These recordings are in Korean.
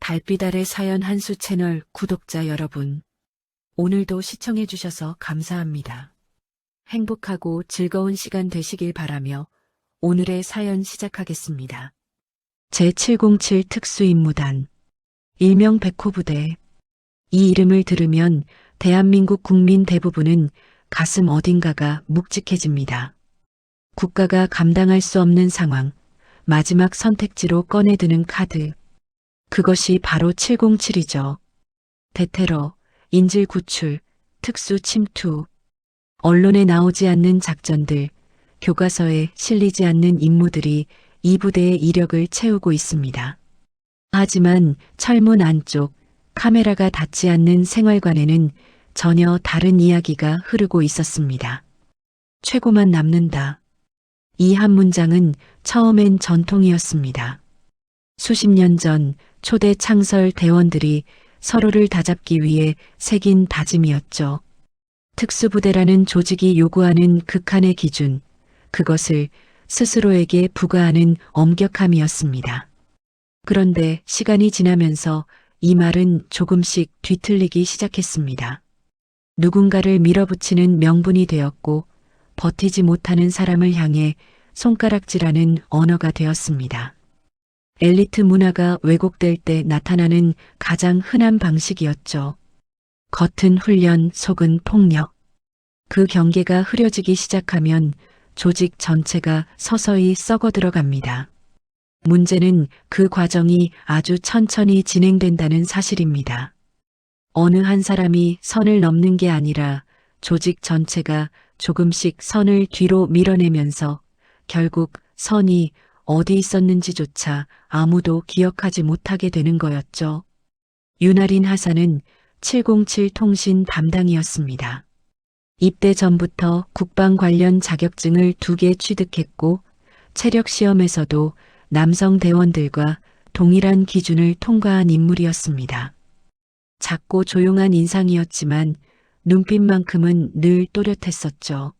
달빛 아래 사연 한수 채널 구독자 여러분, 오늘도 시청해주셔서 감사합니다. 행복하고 즐거운 시간 되시길 바라며 오늘의 사연 시작하겠습니다. 제707 특수임무단, 일명 백호부대. 이 이름을 들으면 대한민국 국민 대부분은 가슴 어딘가가 묵직해집니다. 국가가 감당할 수 없는 상황, 마지막 선택지로 꺼내드는 카드. 그것이 바로 707이죠. 대테러, 인질 구출, 특수 침투, 언론에 나오지 않는 작전들, 교과서에 실리지 않는 임무들이 이 부대의 이력을 채우고 있습니다. 하지만 철문 안쪽, 카메라가 닿지 않는 생활관에는 전혀 다른 이야기가 흐르고 있었습니다. 최고만 남는다. 이 한 문장은 처음엔 전통이었습니다. 수십 년 전 초대 창설 대원들이 서로를 다잡기 위해 새긴 다짐이었죠. 특수부대라는 조직이 요구하는 극한의 기준, 그것을 스스로에게 부과하는 엄격함이었습니다. 그런데 시간이 지나면서 이 말은 조금씩 뒤틀리기 시작했습니다. 누군가를 밀어붙이는 명분이 되었고 버티지 못하는 사람을 향해 손가락질하는 언어가 되었습니다. 엘리트 문화가 왜곡될 때 나타나는 가장 흔한 방식이었죠. 겉은 훈련, 속은 폭력. 그 경계가 흐려지기 시작하면 조직 전체가 서서히 썩어 들어갑니다. 문제는 그 과정이 아주 천천히 진행된다는 사실입니다. 어느 한 사람이 선을 넘는 게 아니라 조직 전체가 조금씩 선을 뒤로 밀어내면서 결국 선이 어디 있었는지조차 아무도 기억하지 못하게 되는 거였죠. 윤아린 하사는 707 통신 담당이었습니다. 입대 전부터 국방 관련 자격증을 2개 취득했고 체력 시험에서도 남성 대원들과 동일한 기준을 통과한 인물이었습니다. 작고 조용한 인상이었지만 눈빛만큼은 늘 또렷했었죠.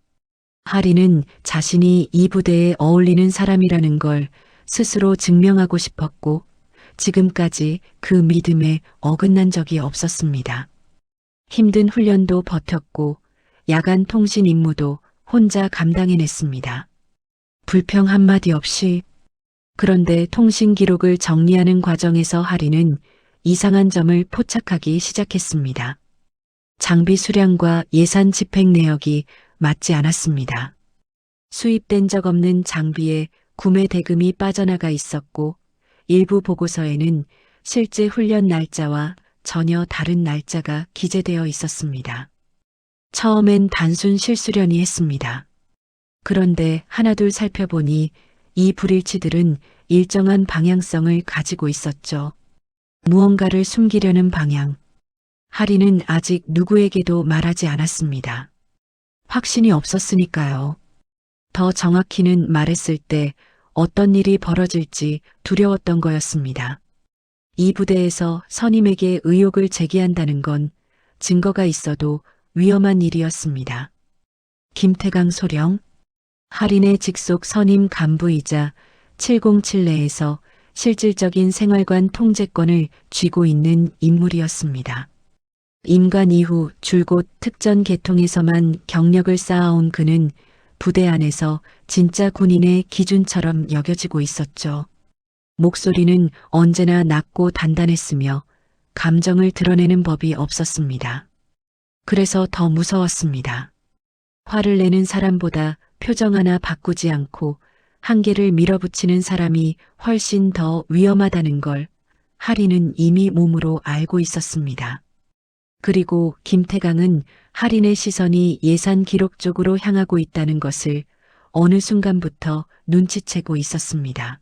하리는 자신이 이 부대에 어울리는 사람이라는 걸 스스로 증명하고 싶었고 지금까지 그 믿음에 어긋난 적이 없었습니다. 힘든 훈련도 버텼고 야간 통신 임무도 혼자 감당해냈습니다. 불평 한마디 없이. 그런데 통신 기록을 정리하는 과정에서 하리는 이상한 점을 포착하기 시작했습니다. 장비 수량과 예산 집행 내역이 맞지 않았습니다. 수입된 적 없는 장비에 구매 대금이 빠져나가 있었고 일부 보고서에는 실제 훈련 날짜와 전혀 다른 날짜가 기재되어 있었습니다. 처음엔 단순 실수련이 했습니다. 그런데 하나둘 살펴보니 이 불일치들은 일정한 방향성을 가지고 있었죠. 무언가를 숨기려는 방향. 하리는 아직 누구에게도 말하지 않았습니다. 확신이 없었으니까요. 더 정확히는 말했을 때 어떤 일이 벌어질지 두려웠던 거였습니다. 이 부대에서 선임에게 의혹을 제기한다는 건 증거가 있어도 위험한 일이었습니다. 김태강 소령, 하린의 직속 선임 간부이자 707 내에서 실질적인 생활관 통제권을 쥐고 있는 인물이었습니다. 임관 이후 줄곧 특전 계통에서만 경력을 쌓아온 그는 부대 안에서 진짜 군인의 기준처럼 여겨지고 있었죠. 목소리는 언제나 낮고 단단했으며 감정을 드러내는 법이 없었습니다. 그래서 더 무서웠습니다. 화를 내는 사람보다 표정 하나 바꾸지 않고 한계를 밀어붙이는 사람이 훨씬 더 위험하다는 걸 하리는 이미 몸으로 알고 있었습니다. 그리고 김태강은 하린의 시선이 예산 기록 쪽으로 향하고 있다는 것을 어느 순간부터 눈치채고 있었습니다.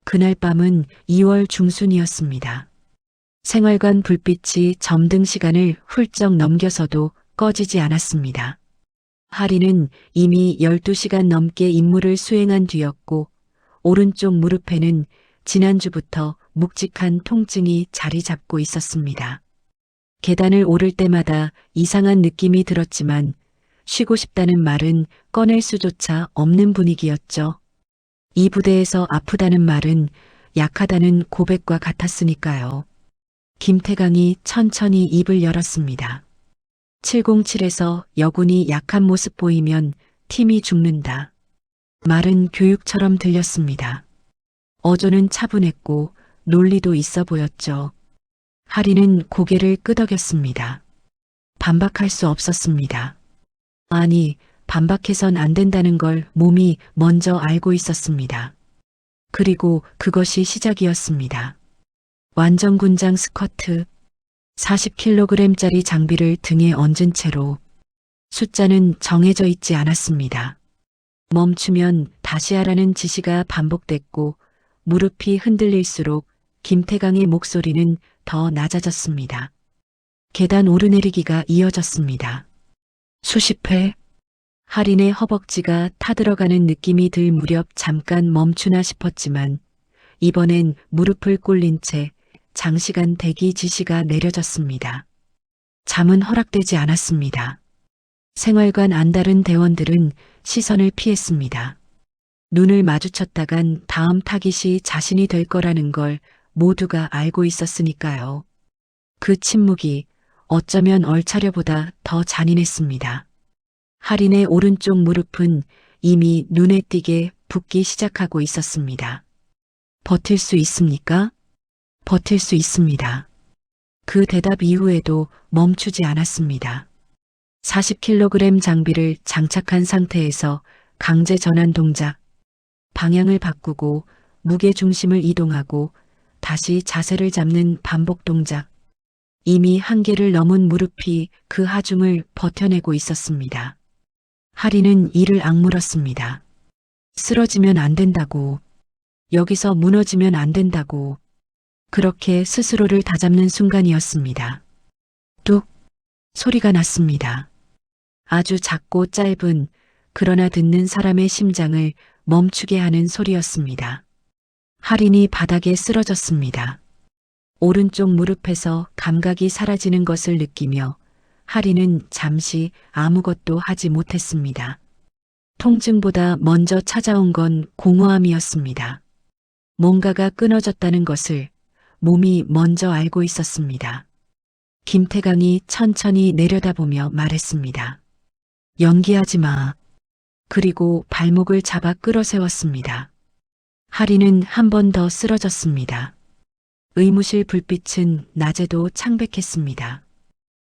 그날 밤은 2월 중순이었습니다. 생활관 불빛이 점등 시간을 훌쩍 넘겨서도 꺼지지 않았습니다. 하린은 이미 12시간 넘게 임무를 수행한 뒤였고 오른쪽 무릎에는 지난주부터 묵직한 통증이 자리 잡고 있었습니다. 계단을 오를 때마다 이상한 느낌이 들었지만 쉬고 싶다는 말은 꺼낼 수조차 없는 분위기였죠. 이 부대에서 아프다는 말은 약하다는 고백과 같았으니까요. 김태강이 천천히 입을 열었습니다. 707에서 여군이 약한 모습 보이면 팀이 죽는다. 말은 교육처럼 들렸습니다. 어조는 차분했고 논리도 있어 보였죠. 하리는 고개를 끄덕였습니다. 반박할 수 없었습니다. 아니, 반박해선 안 된다는 걸 몸이 먼저 알고 있었습니다. 그리고 그것이 시작이었습니다. 완전군장 스쿼트, 40kg짜리 장비를 등에 얹은 채로 숫자는 정해져 있지 않았습니다. 멈추면 다시 하라는 지시가 반복됐고 무릎이 흔들릴수록 김태강의 목소리는 더 낮아졌습니다. 계단 오르내리기가 이어졌습니다. 수십 회, 할인의 허벅지가 타들어가는 느낌이 들 무렵 잠깐 멈추나 싶었지만 이번엔 무릎을 꿇린 채 장시간 대기 지시가 내려졌습니다. 잠은 허락되지 않았습니다. 생활관 안다른 대원들은 시선을 피했습니다. 눈을 마주쳤다간 다음 타깃이 자신이 될 거라는 걸 모두가 알고 있었으니까요. 그 침묵이 어쩌면 얼차려보다 더 잔인했습니다. 할인의 오른쪽 무릎은 이미 눈에 띄게 붓기 시작하고 있었습니다. 버틸 수 있습니까? 버틸 수 있습니다. 그 대답 이후에도 멈추지 않았습니다. 40kg 장비를 장착한 상태에서 강제 전환 동작, 방향을 바꾸고 무게 중심을 이동하고 다시 자세를 잡는 반복 동작. 이미 한계를 넘은 무릎이 그 하중을 버텨내고 있었습니다. 하리는 이를 악물었습니다. 쓰러지면 안 된다고. 여기서 무너지면 안 된다고. 그렇게 스스로를 다잡는 순간이었습니다. 뚝 소리가 났습니다. 아주 작고 짧은 그러나 듣는 사람의 심장을 멈추게 하는 소리였습니다. 할인이 바닥에 쓰러졌습니다. 오른쪽 무릎에서 감각이 사라지는 것을 느끼며 할인은 잠시 아무것도 하지 못했습니다. 통증보다 먼저 찾아온 건 공허함이었습니다. 뭔가가 끊어졌다는 것을 몸이 먼저 알고 있었습니다. 김태강이 천천히 내려다보며 말했습니다. 연기하지 마. 그리고 발목을 잡아 끌어세웠습니다. 하리는 한 번 더 쓰러졌습니다. 의무실 불빛은 낮에도 창백했습니다.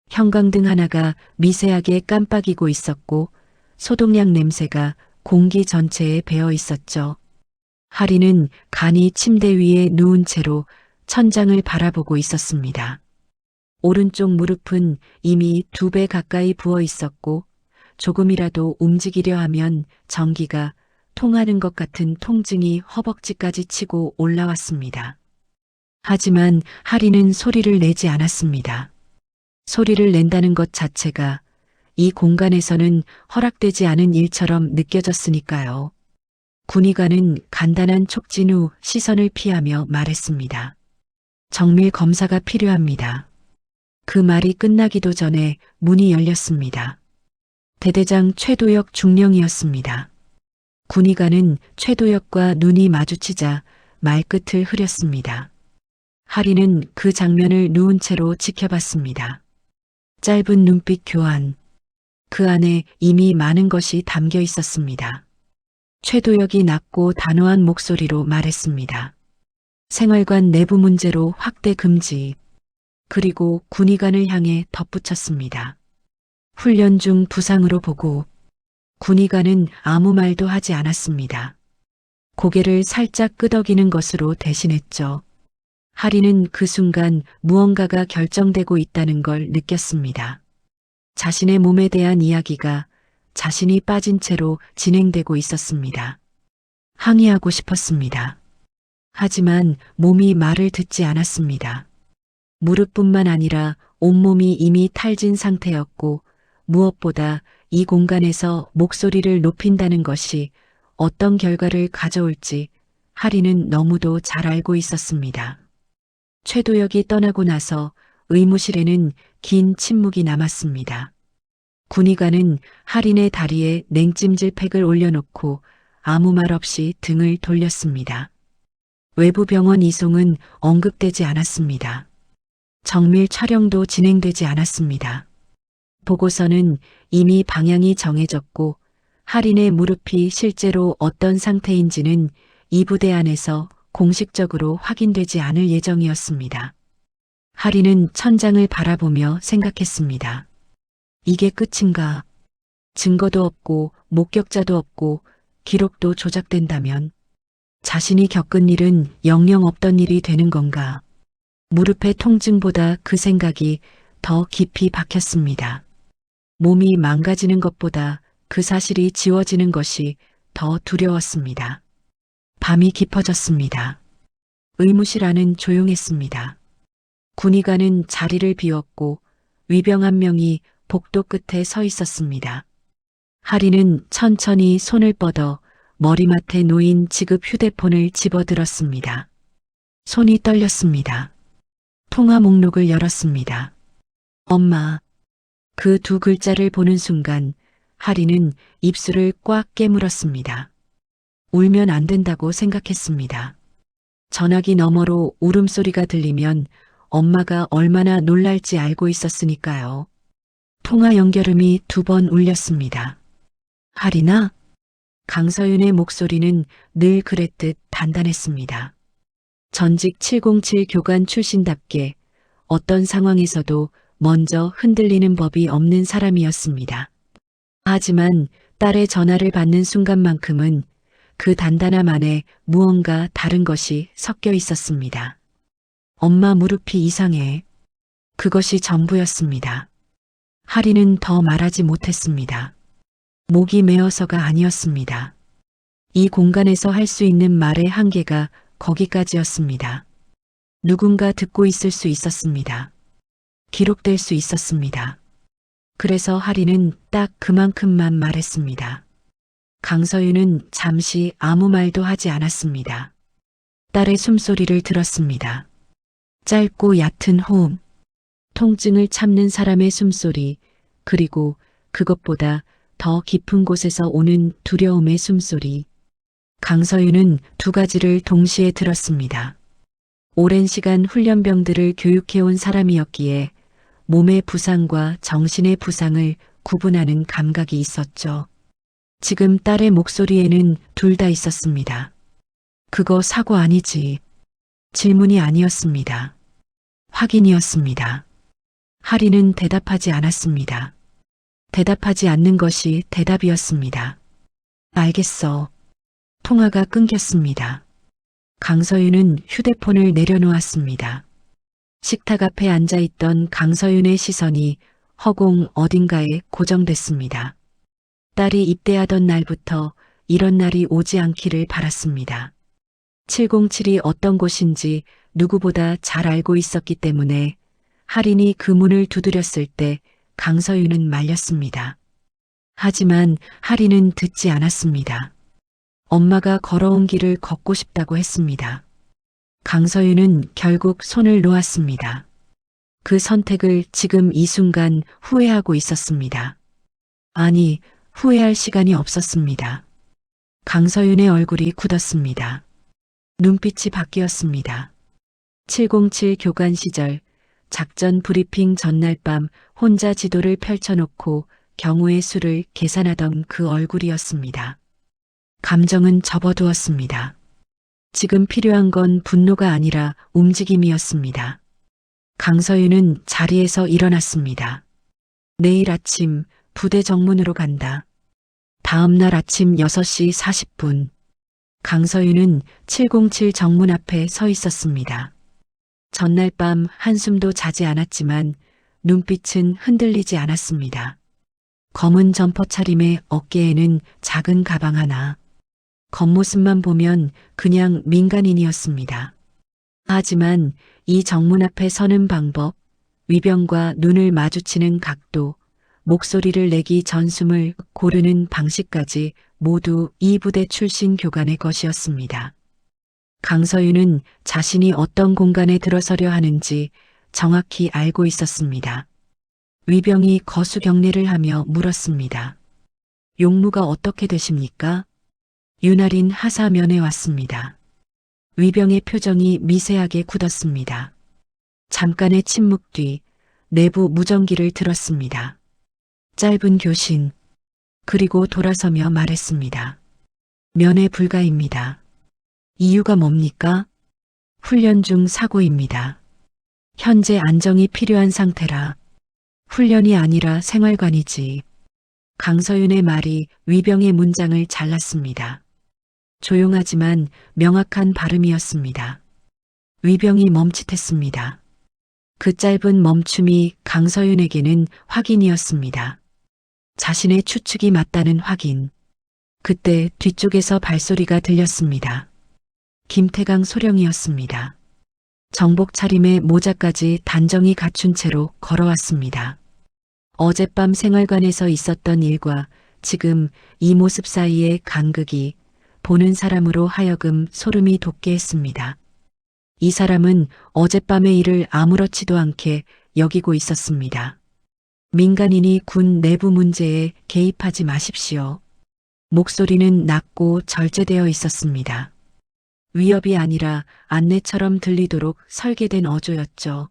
형광등 하나가 미세하게 깜빡이고 있었고 소독약 냄새가 공기 전체에 배어 있었죠. 하리는 간이 침대 위에 누운 채로 천장을 바라보고 있었습니다. 오른쪽 무릎은 이미 2배 가까이 부어 있었고 조금이라도 움직이려 하면 전기가 통하는 것 같은 통증이 허벅지까지 치고 올라왔습니다. 하지만 하리는 소리를 내지 않았습니다. 소리를 낸다는 것 자체가 이 공간에서는 허락되지 않은 일처럼 느껴졌으니까요. 군의관은 간단한 촉진 후 시선을 피하며 말했습니다. 정밀 검사가 필요합니다. 그 말이 끝나기도 전에 문이 열렸습니다. 대대장 최도혁 중령이었습니다. 군의관은 최도혁과 눈이 마주치자 말끝을 흐렸습니다. 하리는 그 장면을 누운 채로 지켜봤습니다. 짧은 눈빛 교환. 그 안에 이미 많은 것이 담겨 있었습니다. 최도혁이 낮고 단호한 목소리로 말했습니다. 생활관 내부 문제로 확대 금지. 그리고 군의관을 향해 덧붙였습니다. 훈련 중 부상으로 보고. 군의관은 아무 말도 하지 않았습니다. 고개를 살짝 끄덕이는 것으로 대신했죠. 하리는 그 순간 무언가가 결정되고 있다는 걸 느꼈습니다. 자신의 몸에 대한 이야기가 자신이 빠진 채로 진행되고 있었습니다. 항의하고 싶었습니다. 하지만 몸이 말을 듣지 않았습니다. 무릎뿐만 아니라 온몸이 이미 탈진 상태였고 무엇보다 이 공간에서 목소리를 높인다는 것이 어떤 결과를 가져올지 하리는 너무도 잘 알고 있었습니다. 최도혁이 떠나고 나서 의무실에는 긴 침묵이 남았습니다. 군의관은 할인의 다리에 냉찜질 팩을 올려놓고 아무 말 없이 등을 돌렸습니다. 외부 병원 이송은 언급되지 않았습니다. 정밀 촬영도 진행되지 않았습니다. 보고서는 이미 방향이 정해졌고 할인의 무릎이 실제로 어떤 상태인지는 이 부대 안에서 공식적으로 확인되지 않을 예정이었습니다. 할인은 천장을 바라보며 생각했습니다. 이게 끝인가? 증거도 없고 목격자도 없고 기록도 조작된다면 자신이 겪은 일은 영영 없던 일이 되는 건가? 무릎의 통증보다 그 생각이 더 깊이 박혔습니다. 몸이 망가지는 것보다 그 사실이 지워지는 것이 더 두려웠습니다. 밤이 깊어졌습니다. 의무실 안은 조용했습니다. 군의관은 자리를 비웠고 위병 한 명이 복도 끝에 서 있었습니다. 할인은 천천히 손을 뻗어 머리맡에 놓인 지급 휴대폰을 집어들었습니다. 손이 떨렸습니다. 통화 목록을 열었습니다. 엄마. 그 두 글자를 보는 순간 할인은 입술을 꽉 깨물었습니다. 울면 안 된다고 생각했습니다. 전화기 너머로 울음소리가 들리면 엄마가 얼마나 놀랄지 알고 있었으니까요. 통화 연결음이 2번 울렸습니다. 할인아? 강서윤의 목소리는 늘 그랬듯 단단했습니다. 전직 707 교관 출신답게 어떤 상황에서도 먼저 흔들리는 법이 없는 사람이었습니다. 하지만 딸의 전화를 받는 순간만큼은 그 단단함 안에 무언가 다른 것이 섞여 있었습니다. 엄마 무릎이 이상해. 그것이 전부였습니다. 할인은 더 말하지 못했습니다. 목이 메어서가 아니었습니다. 이 공간에서 할 수 있는 말의 한계가 거기까지였습니다. 누군가 듣고 있을 수 있었습니다. 기록될 수 있었습니다. 그래서 할인은 딱 그만큼만 말했습니다. 강서윤은 잠시 아무 말도 하지 않았습니다. 딸의 숨소리를 들었습니다. 짧고 얕은 호흡, 통증을 참는 사람의 숨소리, 그리고 그것보다 더 깊은 곳에서 오는 두려움의 숨소리. 강서윤은 두 가지를 동시에 들었습니다. 오랜 시간 훈련병들을 교육해온 사람이었기에 몸의 부상과 정신의 부상을 구분하는 감각이 있었죠. 지금 딸의 목소리에는 둘 다 있었습니다. 그거 사고 아니지. 질문이 아니었습니다. 확인이었습니다. 할인은 대답하지 않았습니다. 대답하지 않는 것이 대답이었습니다. 알겠어. 통화가 끊겼습니다. 강서윤은 휴대폰을 내려놓았습니다. 식탁 앞에 앉아있던 강서윤의 시선이 허공 어딘가에 고정됐습니다. 딸이 입대하던 날부터 이런 날이 오지 않기를 바랐습니다. 707이 어떤 곳인지 누구보다 잘 알고 있었기 때문에 할인이 그 문을 두드렸을 때 강서윤은 말렸습니다. 하지만 할인은 듣지 않았습니다. 엄마가 걸어온 길을 걷고 싶다고 했습니다. 강서윤은 결국 손을 놓았습니다. 그 선택을 지금 이 순간 후회하고 있었습니다. 아니, 후회할 시간이 없었습니다. 강서윤의 얼굴이 굳었습니다. 눈빛이 바뀌었습니다. 707 교관 시절 작전 브리핑 전날 밤 혼자 지도를 펼쳐놓고 경우의 수를 계산하던 그 얼굴이었습니다. 감정은 접어두었습니다. 지금 필요한 건 분노가 아니라 움직임이었습니다. 강서윤은 자리에서 일어났습니다. 내일 아침 부대 정문으로 간다. 다음 날 아침 6시 40분. 강서윤은 707 정문 앞에 서 있었습니다. 전날 밤 한숨도 자지 않았지만 눈빛은 흔들리지 않았습니다. 검은 점퍼 차림에 어깨에는 작은 가방 하나. 겉모습만 보면 그냥 민간인이었습니다. 하지만 이 정문 앞에 서는 방법, 위병과 눈을 마주치는 각도, 목소리를 내기 전 숨을 고르는 방식까지 모두 이 부대 출신 교관의 것이었습니다. 강서윤은 자신이 어떤 공간에 들어서려 하는지 정확히 알고 있었습니다. 위병이 거수 경례를 하며 물었습니다. 용무가 어떻게 되십니까? 윤활인 하사면에 왔습니다. 위병의 표정이 미세하게 굳었습니다. 잠깐의 침묵 뒤 내부 무전기를 들었습니다. 짧은 교신. 그리고 돌아서며 말했습니다. 면회 불가입니다. 이유가 뭡니까? 훈련 중 사고입니다. 현재 안정이 필요한 상태라. 훈련이 아니라 생활관이지. 강서윤의 말이 위병의 문장을 잘랐습니다. 조용하지만 명확한 발음이었습니다. 위병이 멈칫했습니다. 그 짧은 멈춤이 강서윤에게는 확인이었습니다. 자신의 추측이 맞다는 확인. 그때 뒤쪽에서 발소리가 들렸습니다. 김태강 소령이었습니다. 정복 차림에 모자까지 단정히 갖춘 채로 걸어왔습니다. 어젯밤 생활관에서 있었던 일과 지금 이 모습 사이의 간극이 보는 사람으로 하여금 소름이 돋게 했습니다. 이 사람은 어젯밤의 일을 아무렇지도 않게 여기고 있었습니다. 민간인이 군 내부 문제에 개입하지 마십시오. 목소리는 낮고 절제되어 있었습니다. 위협이 아니라 안내처럼 들리도록 설계된 어조였죠.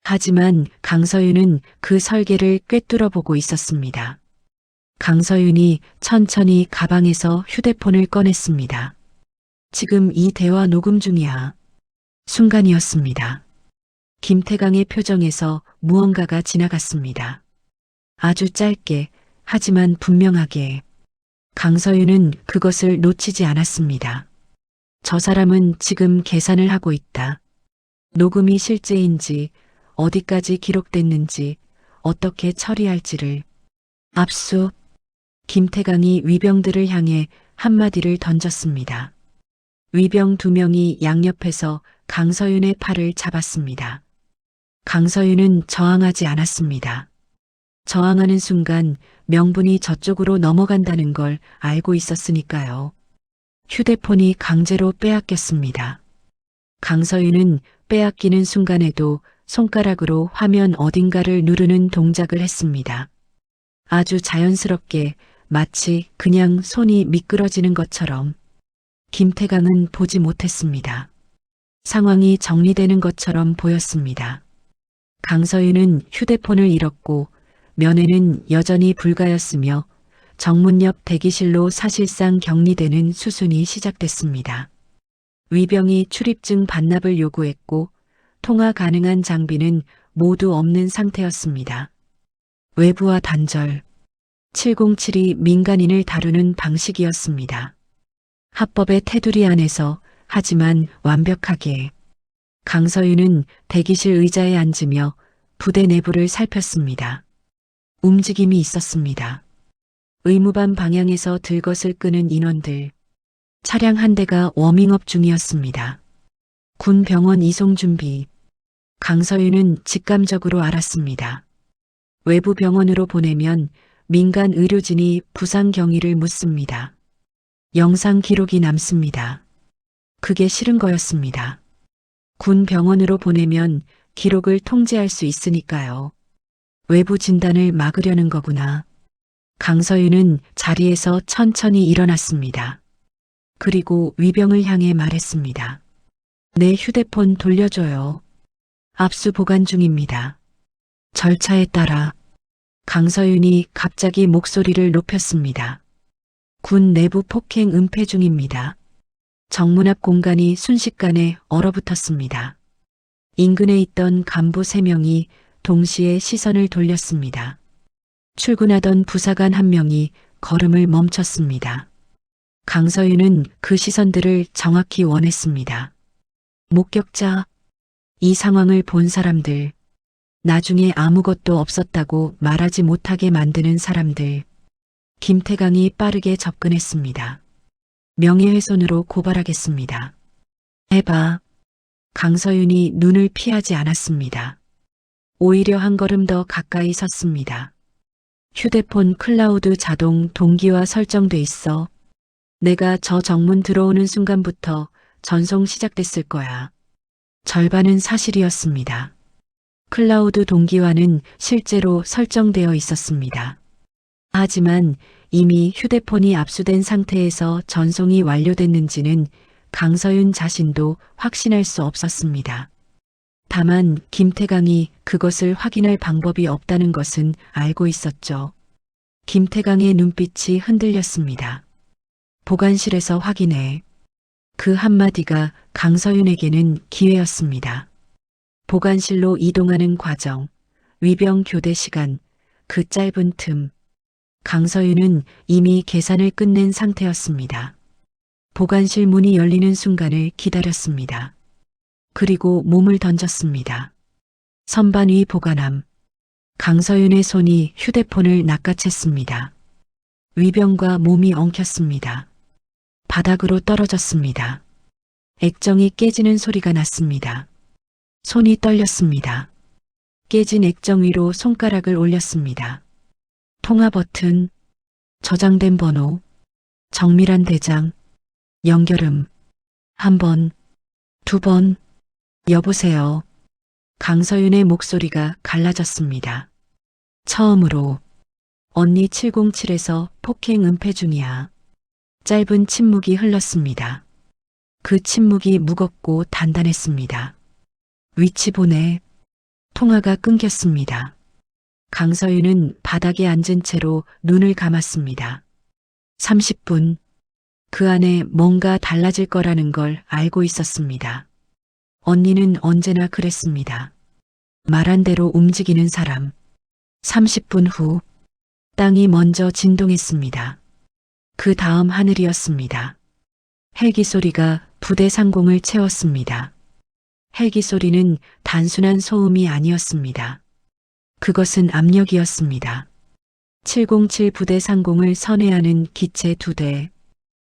하지만 강서윤은 그 설계를 꿰뚫어 보고 있었습니다. 강서윤이 천천히 가방에서 휴대폰을 꺼냈습니다. 지금 이 대화 녹음 중이야. 순간이었습니다. 김태강의 표정에서 무언가가 지나갔습니다. 아주 짧게, 하지만 분명하게. 강서윤은 그것을 놓치지 않았습니다. 저 사람은 지금 계산을 하고 있다. 녹음이 실제인지, 어디까지 기록됐는지, 어떻게 처리할지를. 압수. 김태강이 위병들을 향해 한마디를 던졌습니다. 위병 2명이 양옆에서 강서윤의 팔을 잡았습니다. 강서윤은 저항하지 않았습니다. 저항하는 순간 명분이 저쪽으로 넘어간다는 걸 알고 있었으니까요. 휴대폰이 강제로 빼앗겼습니다. 강서윤은 빼앗기는 순간에도 손가락으로 화면 어딘가를 누르는 동작을 했습니다. 아주 자연스럽게 마치 그냥 손이 미끄러지는 것처럼. 김태강은 보지 못했습니다. 상황이 정리되는 것처럼 보였습니다. 강서윤은 휴대폰을 잃었고 면회는 여전히 불가였으며 정문 옆 대기실로 사실상 격리되는 수순이 시작됐습니다. 위병이 출입증 반납을 요구했고 통화 가능한 장비는 모두 없는 상태였습니다. 외부와 단절. 707이 민간인을 다루는 방식이었습니다. 합법의 테두리 안에서 하지만 완벽하게. 강서윤은 대기실 의자에 앉으며 부대 내부를 살폈습니다. 움직임이 있었습니다. 의무반 방향에서 들것을 끄는 인원들. 차량 한 대가 워밍업 중이었습니다. 군 병원 이송 준비. 강서윤은 직감적으로 알았습니다. 외부 병원으로 보내면 민간 의료진이 부상 경위를 묻습니다. 영상 기록이 남습니다. 그게 싫은 거였습니다. 군 병원으로 보내면 기록을 통제할 수 있으니까요. 외부 진단을 막으려는 거구나. 강서윤은 자리에서 천천히 일어났습니다. 그리고 위병을 향해 말했습니다. 내 휴대폰 돌려줘요. 압수 보관 중입니다. 절차에 따라. 강서윤이 갑자기 목소리를 높였습니다. 군 내부 폭행 은폐 중입니다. 정문 앞 공간이 순식간에 얼어붙었습니다. 인근에 있던 간부 3명이 동시에 시선을 돌렸습니다. 출근하던 부사관 1명이 걸음을 멈췄습니다. 강서윤은 그 시선들을 정확히 원했습니다. 목격자, 이 상황을 본 사람들, 나중에 아무것도 없었다고 말하지 못하게 만드는 사람들. 김태강이 빠르게 접근했습니다. 명예훼손으로 고발하겠습니다. 해봐. 강서윤이 눈을 피하지 않았습니다. 오히려 한 걸음 더 가까이 섰습니다. 휴대폰 클라우드 자동 동기화 설정돼 있어. 내가 저 정문 들어오는 순간부터 전송 시작됐을 거야. 절반은 사실이었습니다. 클라우드 동기화는 실제로 설정되어 있었습니다. 하지만 이미 휴대폰이 압수된 상태에서 전송이 완료됐는지는 강서윤 자신도 확신할 수 없었습니다. 다만 김태강이 그것을 확인할 방법이 없다는 것은 알고 있었죠. 김태강의 눈빛이 흔들렸습니다. 보관실에서 확인해. 그 한마디가 강서윤에게는 기회였습니다. 보관실로 이동하는 과정, 위병 교대 시간, 그 짧은 틈. 강서윤은 이미 계산을 끝낸 상태였습니다. 보관실 문이 열리는 순간을 기다렸습니다. 그리고 몸을 던졌습니다. 선반 위 보관함. 강서윤의 손이 휴대폰을 낚아챘습니다. 위병과 몸이 엉켰습니다. 바닥으로 떨어졌습니다. 액정이 깨지는 소리가 났습니다. 손이 떨렸습니다. 깨진 액정 위로 손가락을 올렸습니다. 통화 버튼, 저장된 번호, 정밀한 대장, 연결음, 한 번, 두 번, 여보세요. 강서윤의 목소리가 갈라졌습니다. 처음으로, 언니 707에서 폭행 은폐 중이야. 짧은 침묵이 흘렀습니다. 그 침묵이 무겁고 단단했습니다. 위치 보내. 통화가 끊겼습니다. 강서윤은 바닥에 앉은 채로 눈을 감았습니다. 30분. 그 안에 뭔가 달라질 거라는 걸 알고 있었습니다. 언니는 언제나 그랬습니다. 말한 대로 움직이는 사람. 30분 후, 땅이 먼저 진동했습니다. 그 다음 하늘이었습니다. 헬기 소리가 부대 상공을 채웠습니다. 헬기 소리는 단순한 소음이 아니었습니다. 그것은 압력이었습니다. 707 부대 상공을 선회하는 기체 2대.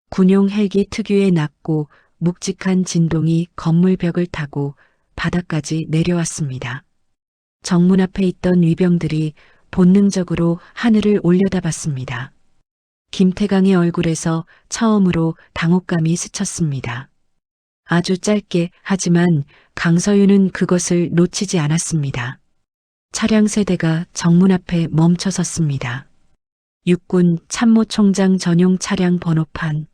군용 헬기 특유의 낮고 묵직한 진동이 건물 벽을 타고 바닥까지 내려왔습니다. 정문 앞에 있던 위병들이 본능적으로 하늘을 올려다봤습니다. 김태강의 얼굴에서 처음으로 당혹감이 스쳤습니다. 아주 짧게 하지만 강서윤은 그것을 놓치지 않았습니다. 차량 세대가 정문 앞에 멈춰 섰습니다. 육군 참모총장 전용 차량 번호판,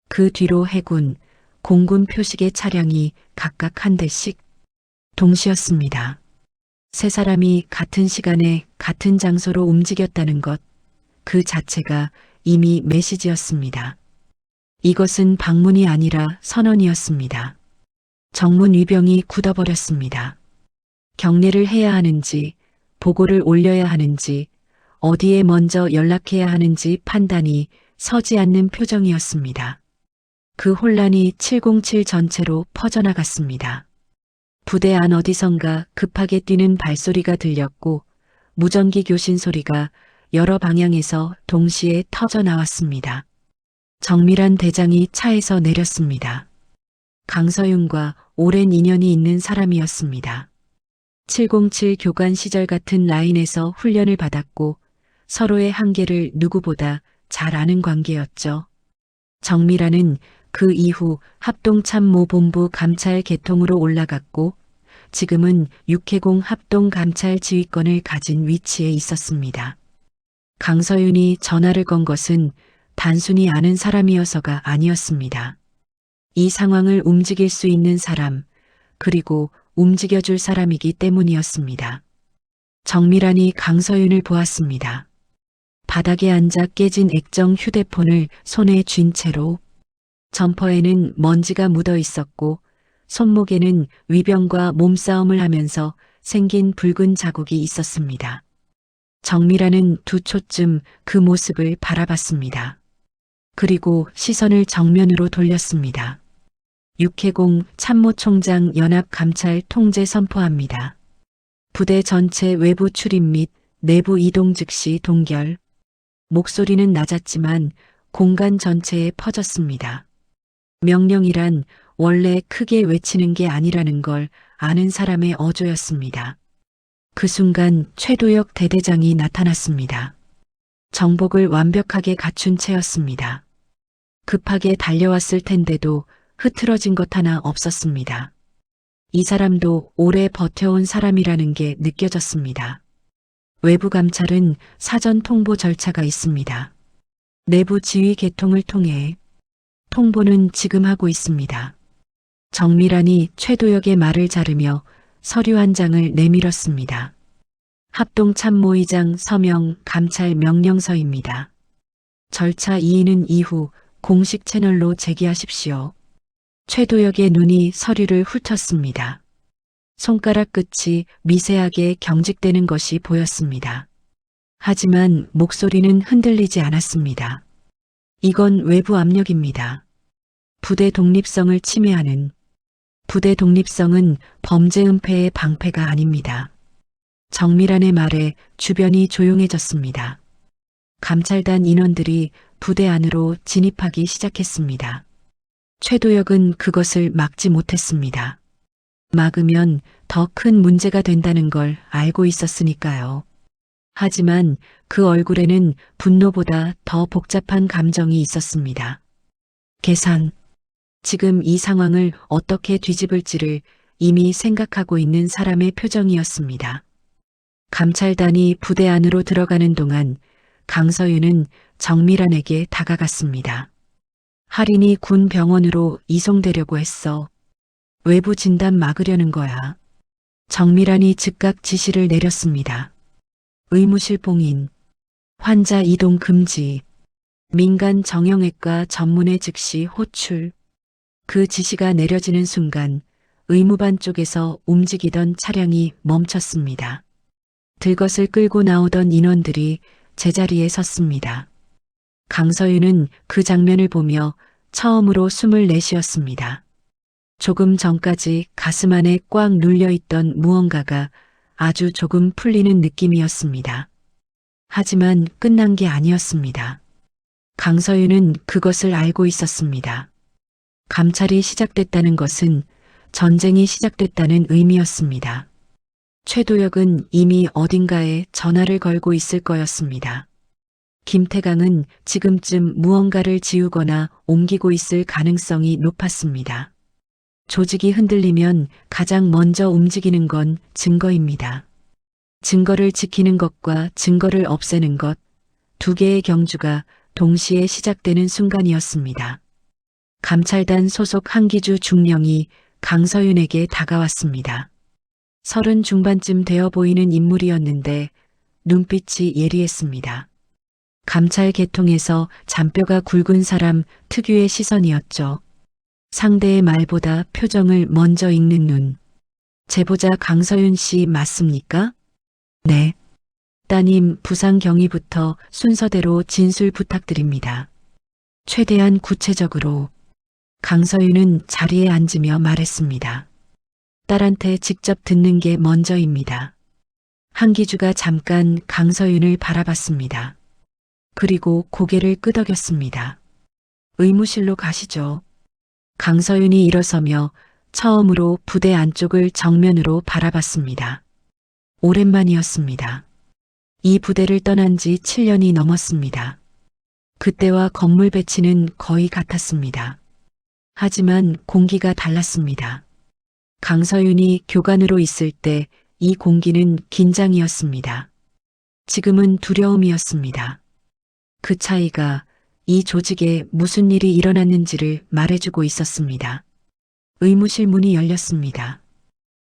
그 뒤로 해군, 공군 표식의 차량이 각각 한 대씩 동시였습니다. 세 사람이 같은 시간에 같은 장소로 움직였다는 것, 그 자체가 이미 메시지였습니다. 이것은 방문이 아니라 선언이었습니다. 정문 위병이 굳어버렸습니다. 경례를 해야 하는지, 보고를 올려야 하는지, 어디에 먼저 연락해야 하는지 판단이 서지 않는 표정이었습니다. 그 혼란이 707 전체로 퍼져나갔습니다. 부대 안 어디선가 급하게 뛰는 발소리가 들렸고 무전기 교신 소리가 여러 방향에서 동시에 터져 나왔습니다. 정밀한 대장이 차에서 내렸습니다. 강서윤과 오랜 인연이 있는 사람이었습니다. 707 교관 시절 같은 라인에서 훈련을 받았고 서로의 한계를 누구보다 잘 아는 관계였죠. 정밀한은 그 이후 합동참모본부 감찰 계통으로 올라갔고 지금은 육해공 합동감찰 지휘권을 가진 위치에 있었습니다. 강서윤이 전화를 건 것은 단순히 아는 사람이어서가 아니었습니다. 이 상황을 움직일 수 있는 사람, 그리고 움직여줄 사람이기 때문이었습니다. 정밀한이 강서윤을 보았습니다. 바닥에 앉아 깨진 액정 휴대폰을 손에 쥔 채로 점퍼에는 먼지가 묻어 있었고 손목에는 위병과 몸싸움을 하면서 생긴 붉은 자국이 있었습니다. 정밀한은 두 초쯤 그 모습을 바라봤습니다. 그리고 시선을 정면으로 돌렸습니다. 육해공 참모총장 연합감찰 통제 선포합니다. 부대 전체 외부 출입 및 내부 이동 즉시 동결. 목소리는 낮았지만 공간 전체에 퍼졌습니다. 명령이란 원래 크게 외치는 게 아니라는 걸 아는 사람의 어조였습니다. 그 순간 최도혁 대대장이 나타났습니다. 정복을 완벽하게 갖춘 채였습니다. 급하게 달려왔을 텐데도 흐트러진 것 하나 없었습니다. 이 사람도 오래 버텨온 사람이라는 게 느껴졌습니다. 외부 감찰은 사전 통보 절차가 있습니다. 내부 지휘 계통을 통해 통보는 지금 하고 있습니다. 정밀한이 최도혁의 말을 자르며 서류 한 장을 내밀었습니다. 합동참모의장 서명 감찰 명령서입니다. 절차 이의는 이후 공식 채널로 제기하십시오. 최도혁의 눈이 서류를 훑었습니다. 손가락 끝이 미세하게 경직되는 것이 보였습니다. 하지만 목소리는 흔들리지 않았습니다. 이건 외부 압력입니다. 부대 독립성을 침해하는, 부대 독립성은 범죄 은폐의 방패가 아닙니다. 정밀한의 말에 주변이 조용해졌습니다. 감찰단 인원들이 부대 안으로 진입하기 시작했습니다. 최도혁은 그것을 막지 못했습니다. 막으면 더 큰 문제가 된다는 걸 알고 있었으니까요. 하지만 그 얼굴에는 분노보다 더 복잡한 감정이 있었습니다. 계산. 지금 이 상황을 어떻게 뒤집을지를 이미 생각하고 있는 사람의 표정이었습니다. 감찰단이 부대 안으로 들어가는 동안 강서윤은 정밀한에게 다가갔습니다. 할인이 군 병원으로 이송되려고 했어. 외부 진단 막으려는 거야. 정밀한이 즉각 지시를 내렸습니다. 의무실 봉인, 환자 이동 금지, 민간 정형외과 전문의 즉시 호출. 그 지시가 내려지는 순간 의무반 쪽에서 움직이던 차량이 멈췄습니다. 들것을 끌고 나오던 인원들이 제자리에 섰습니다. 강서윤은 그 장면을 보며 처음으로 숨을 내쉬었습니다. 조금 전까지 가슴 안에 꽉 눌려있던 무언가가 아주 조금 풀리는 느낌이었습니다. 하지만 끝난 게 아니었습니다. 강서윤은 그것을 알고 있었습니다. 감찰이 시작됐다는 것은 전쟁이 시작됐다는 의미였습니다. 최도혁은 이미 어딘가에 전화를 걸고 있을 거였습니다. 김태강은 지금쯤 무언가를 지우거나 옮기고 있을 가능성이 높았습니다. 조직이 흔들리면 가장 먼저 움직이는 건 증거입니다. 증거를 지키는 것과 증거를 없애는 것, 두 개의 경주가 동시에 시작되는 순간이었습니다. 감찰단 소속 한기주 중령이 강서윤에게 다가왔습니다. 30 중반쯤 되어 보이는 인물이었는데 눈빛이 예리했습니다. 감찰 계통에서 잔뼈가 굵은 사람 특유의 시선이었죠. 상대의 말보다 표정을 먼저 읽는 눈. 제보자 강서윤 씨 맞습니까? 네. 따님 부상 경위부터 순서대로 진술 부탁드립니다. 최대한 구체적으로. 강서윤은 자리에 앉으며 말했습니다. 딸한테 직접 듣는 게 먼저입니다. 한기주가 잠깐 강서윤을 바라봤습니다. 그리고 고개를 끄덕였습니다. 의무실로 가시죠. 강서윤이 일어서며 처음으로 부대 안쪽을 정면으로 바라봤습니다. 오랜만이었습니다. 이 부대를 떠난 지 7년이 넘었습니다. 그때와 건물 배치는 거의 같았습니다. 하지만 공기가 달랐습니다. 강서윤이 교관으로 있을 때 이 공기는 긴장이었습니다. 지금은 두려움이었습니다. 그 차이가 이 조직에 무슨 일이 일어났는지를 말해주고 있었습니다. 의무실 문이 열렸습니다.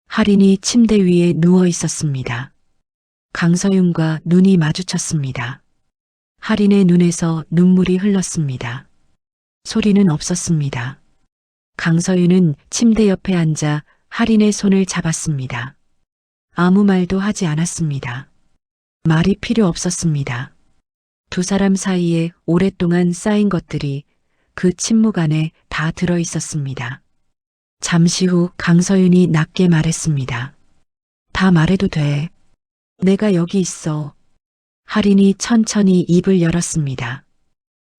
할인이 침대 위에 누워 있었습니다. 강서윤과 눈이 마주쳤습니다. 할인의 눈에서 눈물이 흘렀습니다. 소리는 없었습니다. 강서윤은 침대 옆에 앉아 할인의 손을 잡았습니다. 아무 말도 하지 않았습니다. 말이 필요 없었습니다. 두 사람 사이에 오랫동안 쌓인 것들이 그 침묵 안에 다 들어 있었습니다. 잠시 후 강서윤이 낮게 말했습니다. 다 말해도 돼. 내가 여기 있어. 할인이 천천히 입을 열었습니다.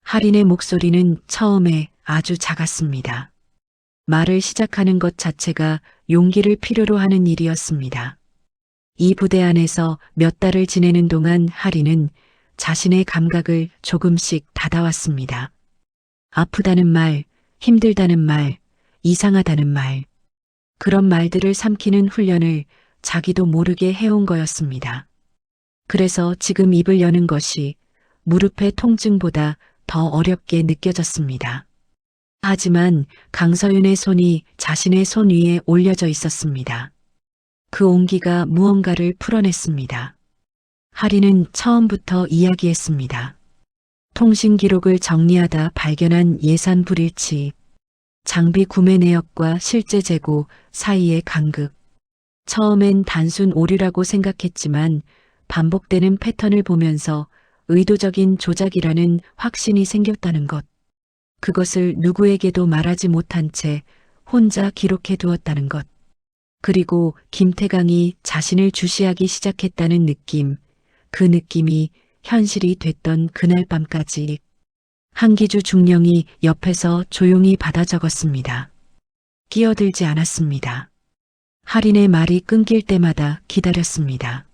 할인의 목소리는 처음에 아주 작았습니다. 말을 시작하는 것 자체가 용기를 필요로 하는 일이었습니다. 이 부대 안에서 몇 달을 지내는 동안 할인은 자신의 감각을 조금씩 닫아왔습니다. 아프다는 말, 힘들다는 말, 이상하다는 말. 그런 말들을 삼키는 훈련을 자기도 모르게 해온 거였습니다. 그래서 지금 입을 여는 것이 무릎의 통증보다 더 어렵게 느껴졌습니다. 하지만 강서윤의 손이 자신의 손 위에 올려져 있었습니다. 그 온기가 무언가를 풀어냈습니다. 하리는 처음부터 이야기했습니다. 통신 기록을 정리하다 발견한 예산 불일치, 장비 구매 내역과 실제 재고 사이의 간극. 처음엔 단순 오류라고 생각했지만 반복되는 패턴을 보면서 의도적인 조작이라는 확신이 생겼다는 것. 그것을 누구에게도 말하지 못한 채 혼자 기록해 두었다는 것. 그리고 김태강이 자신을 주시하기 시작했다는 느낌. 그 느낌이 현실이 됐던 그날 밤까지. 한기주 중령이 옆에서 조용히 받아 적었습니다. 끼어들지 않았습니다. 할인의 말이 끊길 때마다 기다렸습니다.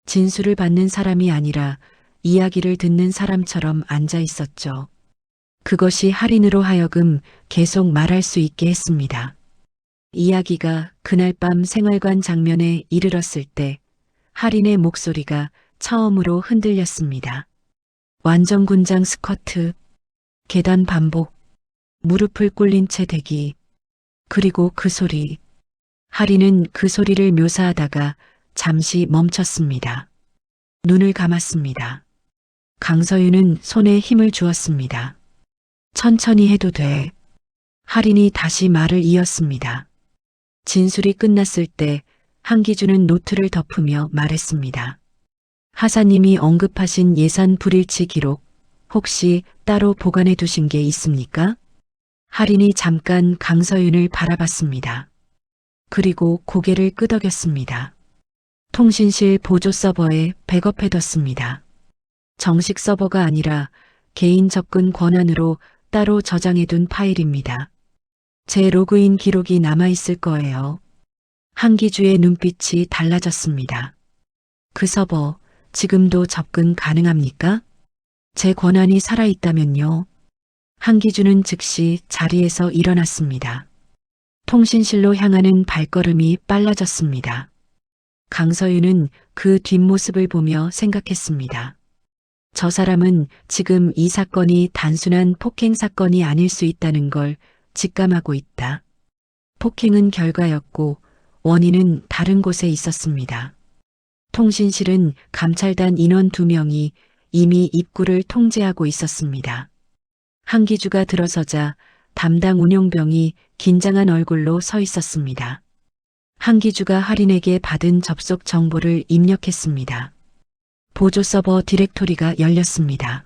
진술을 받는 사람이 아니라 이야기를 듣는 사람처럼 앉아 있었죠. 그것이 할인으로 하여금 계속 말할 수 있게 했습니다. 이야기가 그날 밤 생활관 장면에 이르렀을 때 할인의 목소리가 처음으로 흔들렸습니다. 완전 군장 스쿼트, 계단 반복, 무릎을 꿇린 채 대기, 그리고 그 소리. 할인은 그 소리를 묘사하다가 잠시 멈췄습니다. 눈을 감았습니다. 강서윤은 손에 힘을 주었습니다. 천천히 해도 돼. 할인이 다시 말을 이었습니다. 진술이 끝났을 때 한기주는 노트를 덮으며 말했습니다. 하사님이 언급하신 예산 불일치 기록 혹시 따로 보관해 두신 게 있습니까? 할인이 잠깐 강서윤을 바라봤습니다. 그리고 고개를 끄덕였습니다. 통신실 보조 서버에 백업해뒀습니다. 정식 서버가 아니라 개인 접근 권한으로 따로 저장해둔 파일입니다. 제 로그인 기록이 남아있을 거예요. 한기주의 눈빛이 달라졌습니다. 그 서버 지금도 접근 가능합니까? 제 권한이 살아있다면요. 한기주는 즉시 자리에서 일어났습니다. 통신실로 향하는 발걸음이 빨라졌습니다. 강서윤은 그 뒷모습을 보며 생각했습니다. 저 사람은 지금 이 사건이 단순한 폭행 사건이 아닐 수 있다는 걸 직감하고 있다. 폭행은 결과였고 원인은 다른 곳에 있었습니다. 통신실은 감찰단 인원 2명이 이미 입구를 통제하고 있었습니다. 한기주가 들어서자 담당 운용병이 긴장한 얼굴로 서 있었습니다. 한기주가 할인에게 받은 접속 정보를 입력했습니다. 보조 서버 디렉토리가 열렸습니다.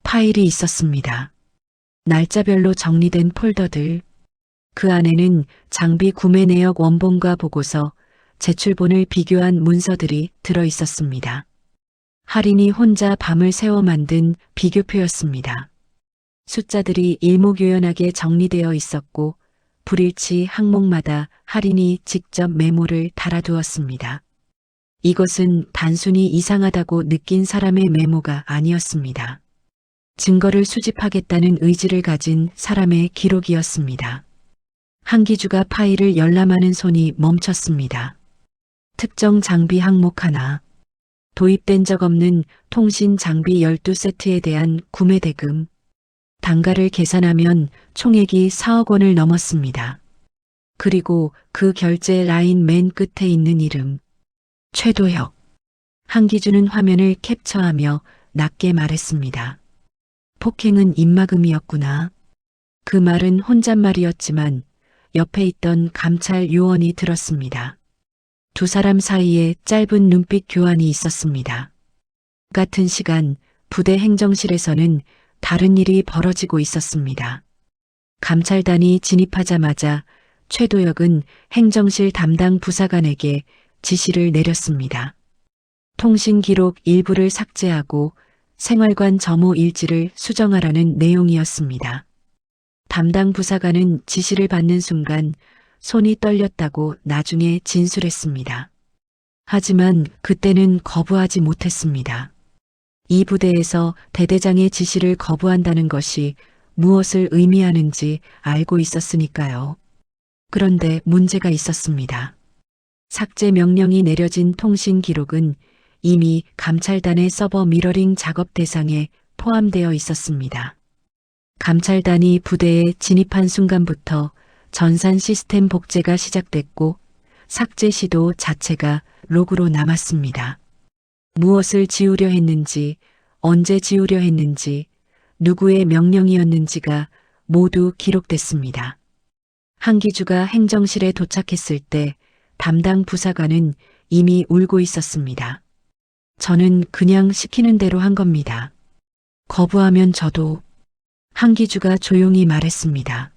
파일이 있었습니다. 날짜별로 정리된 폴더들. 그 안에는 장비 구매 내역 원본과 보고서, 제출본을 비교한 문서들이 들어 있었습니다. 할인이 혼자 밤을 새워 만든 비교표였습니다. 숫자들이 일목요연하게 정리되어 있었고 불일치 항목마다 할인이 직접 메모를 달아두었습니다. 이것은 단순히 이상하다고 느낀 사람의 메모가 아니었습니다. 증거를 수집하겠다는 의지를 가진 사람의 기록이었습니다. 한기주가 파일을 열람하는 손이 멈췄습니다. 특정 장비 항목 하나, 도입된 적 없는 통신 장비 12세트에 대한 구매 대금, 단가를 계산하면 총액이 4억 원을 넘었습니다. 그리고 그 결제 라인 맨 끝에 있는 이름, 최도혁. 한기주는 화면을 캡처하며 낮게 말했습니다. 폭행은 입막음이었구나. 그 말은 혼잣말이었지만 옆에 있던 감찰 요원이 들었습니다. 두 사람 사이에 짧은 눈빛 교환이 있었습니다. 같은 시간 부대 행정실에서는 다른 일이 벌어지고 있었습니다. 감찰단이 진입하자마자 최도혁은 행정실 담당 부사관에게 지시를 내렸습니다. 통신 기록 일부를 삭제하고 생활관 점호 일지를 수정하라는 내용이었습니다. 담당 부사관은 지시를 받는 순간 손이 떨렸다고 나중에 진술했습니다. 하지만 그때는 거부하지 못했습니다. 이 부대에서 대대장의 지시를 거부한다는 것이 무엇을 의미하는지 알고 있었으니까요. 그런데 문제가 있었습니다. 삭제 명령이 내려진 통신 기록은 이미 감찰단의 서버 미러링 작업 대상에 포함되어 있었습니다. 감찰단이 부대에 진입한 순간부터 전산 시스템 복제가 시작됐고 삭제 시도 자체가 로그로 남았습니다. 무엇을 지우려 했는지, 언제 지우려 했는지, 누구의 명령이었는지가 모두 기록됐습니다. 한기주가 행정실에 도착했을 때 담당 부사관은 이미 울고 있었습니다. 저는 그냥 시키는 대로 한 겁니다. 거부하면 저도. 한기주가 조용히 말했습니다.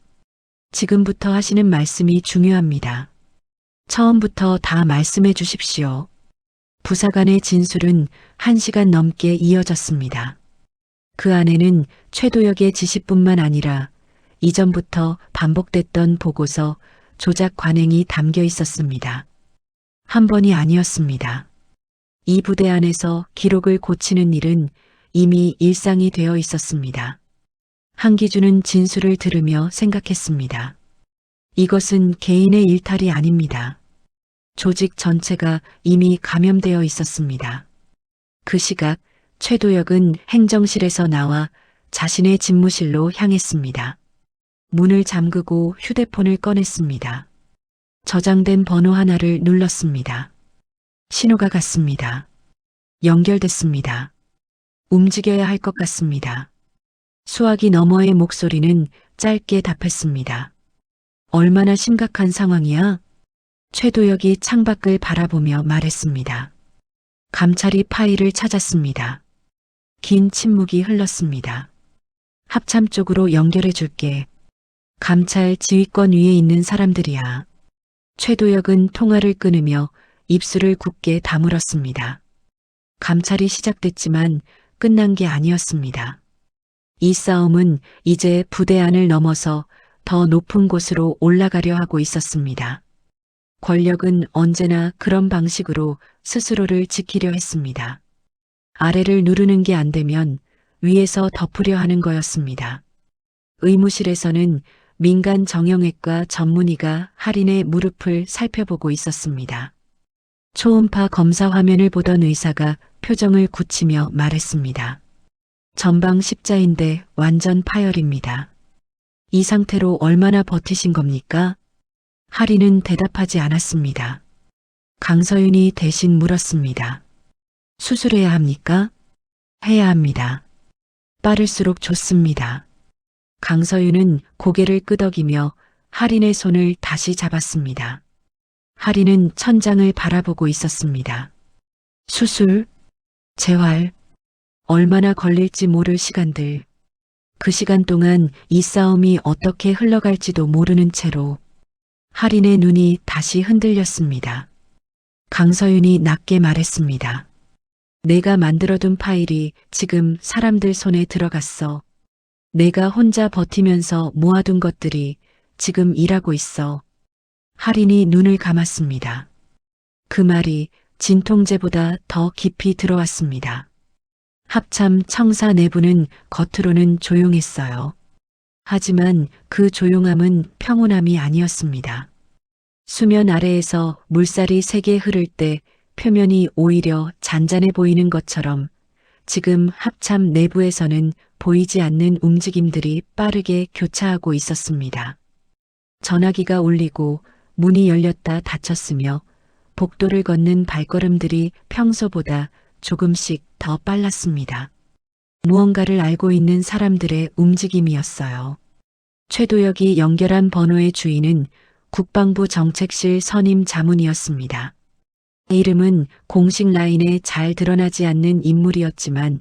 지금부터 하시는 말씀이 중요합니다. 처음부터 다 말씀해 주십시오. 부사관의 진술은 1시간 넘게 이어졌습니다. 그 안에는 최도혁의 지시뿐만 아니라 이전부터 반복됐던 보고서 조작 관행이 담겨 있었습니다. 한 번이 아니었습니다. 이 부대 안에서 기록을 고치는 일은 이미 일상이 되어 있었습니다. 한기주는 진술을 들으며 생각했습니다. 이것은 개인의 일탈이 아닙니다. 조직 전체가 이미 감염되어 있었습니다. 그 시각 최도혁은 행정실에서 나와 자신의 집무실로 향했습니다. 문을 잠그고 휴대폰을 꺼냈습니다. 저장된 번호 하나를 눌렀습니다. 신호가 갔습니다. 연결됐습니다. 움직여야 할 것 같습니다. 수화기 너머의 목소리는 짧게 답했습니다. 얼마나 심각한 상황이야? 최도혁이 창밖을 바라보며 말했습니다. 감찰이 파일을 찾았습니다. 긴 침묵이 흘렀습니다. 합참 쪽으로 연결해 줄게. 감찰 지휘권 위에 있는 사람들이야. 최도혁은 통화를 끊으며 입술을 굳게 다물었습니다. 감찰이 시작됐지만 끝난 게 아니었습니다. 이 싸움은 이제 부대 안을 넘어서 더 높은 곳으로 올라가려 하고 있었습니다. 권력은 언제나 그런 방식으로 스스로를 지키려 했습니다. 아래를 누르는 게 안 되면 위에서 덮으려 하는 거였습니다. 의무실에서는 민간 정형외과 전문의가 할인의 무릎을 살펴보고 있었습니다. 초음파 검사 화면을 보던 의사가 표정을 굳히며 말했습니다. 전방 십자인대 완전 파열입니다. 이 상태로 얼마나 버티신 겁니까? 할인은 대답하지 않았습니다. 강서윤이 대신 물었습니다. 수술해야 합니까? 해야 합니다. 빠를수록 좋습니다. 강서윤은 고개를 끄덕이며 할인의 손을 다시 잡았습니다. 할인은 천장을 바라보고 있었습니다. 수술, 재활, 얼마나 걸릴지 모를 시간들. 그 시간 동안 이 싸움이 어떻게 흘러갈지도 모르는 채로 할인의 눈이 다시 흔들렸습니다. 강서윤이 낮게 말했습니다. 내가 만들어둔 파일이 지금 사람들 손에 들어갔어. 내가 혼자 버티면서 모아둔 것들이 지금 일하고 있어. 할인이 눈을 감았습니다. 그 말이 진통제보다 더 깊이 들어왔습니다. 합참 청사 내부는 겉으로는 조용했어요. 하지만 그 조용함은 평온함이 아니었습니다. 수면 아래에서 물살이 세게 흐를 때 표면이 오히려 잔잔해 보이는 것처럼 지금 합참 내부에서는 보이지 않는 움직임들이 빠르게 교차하고 있었습니다. 전화기가 울리고 문이 열렸다 닫혔으며 복도를 걷는 발걸음들이 평소보다 조금씩 더 빨랐습니다. 무언가를 알고 있는 사람들의 움직임이었어요. 최도혁이 연결한 번호의 주인은 국방부 정책실 선임 자문이었습니다. 이름은 공식 라인에 잘 드러나지 않는 인물이었지만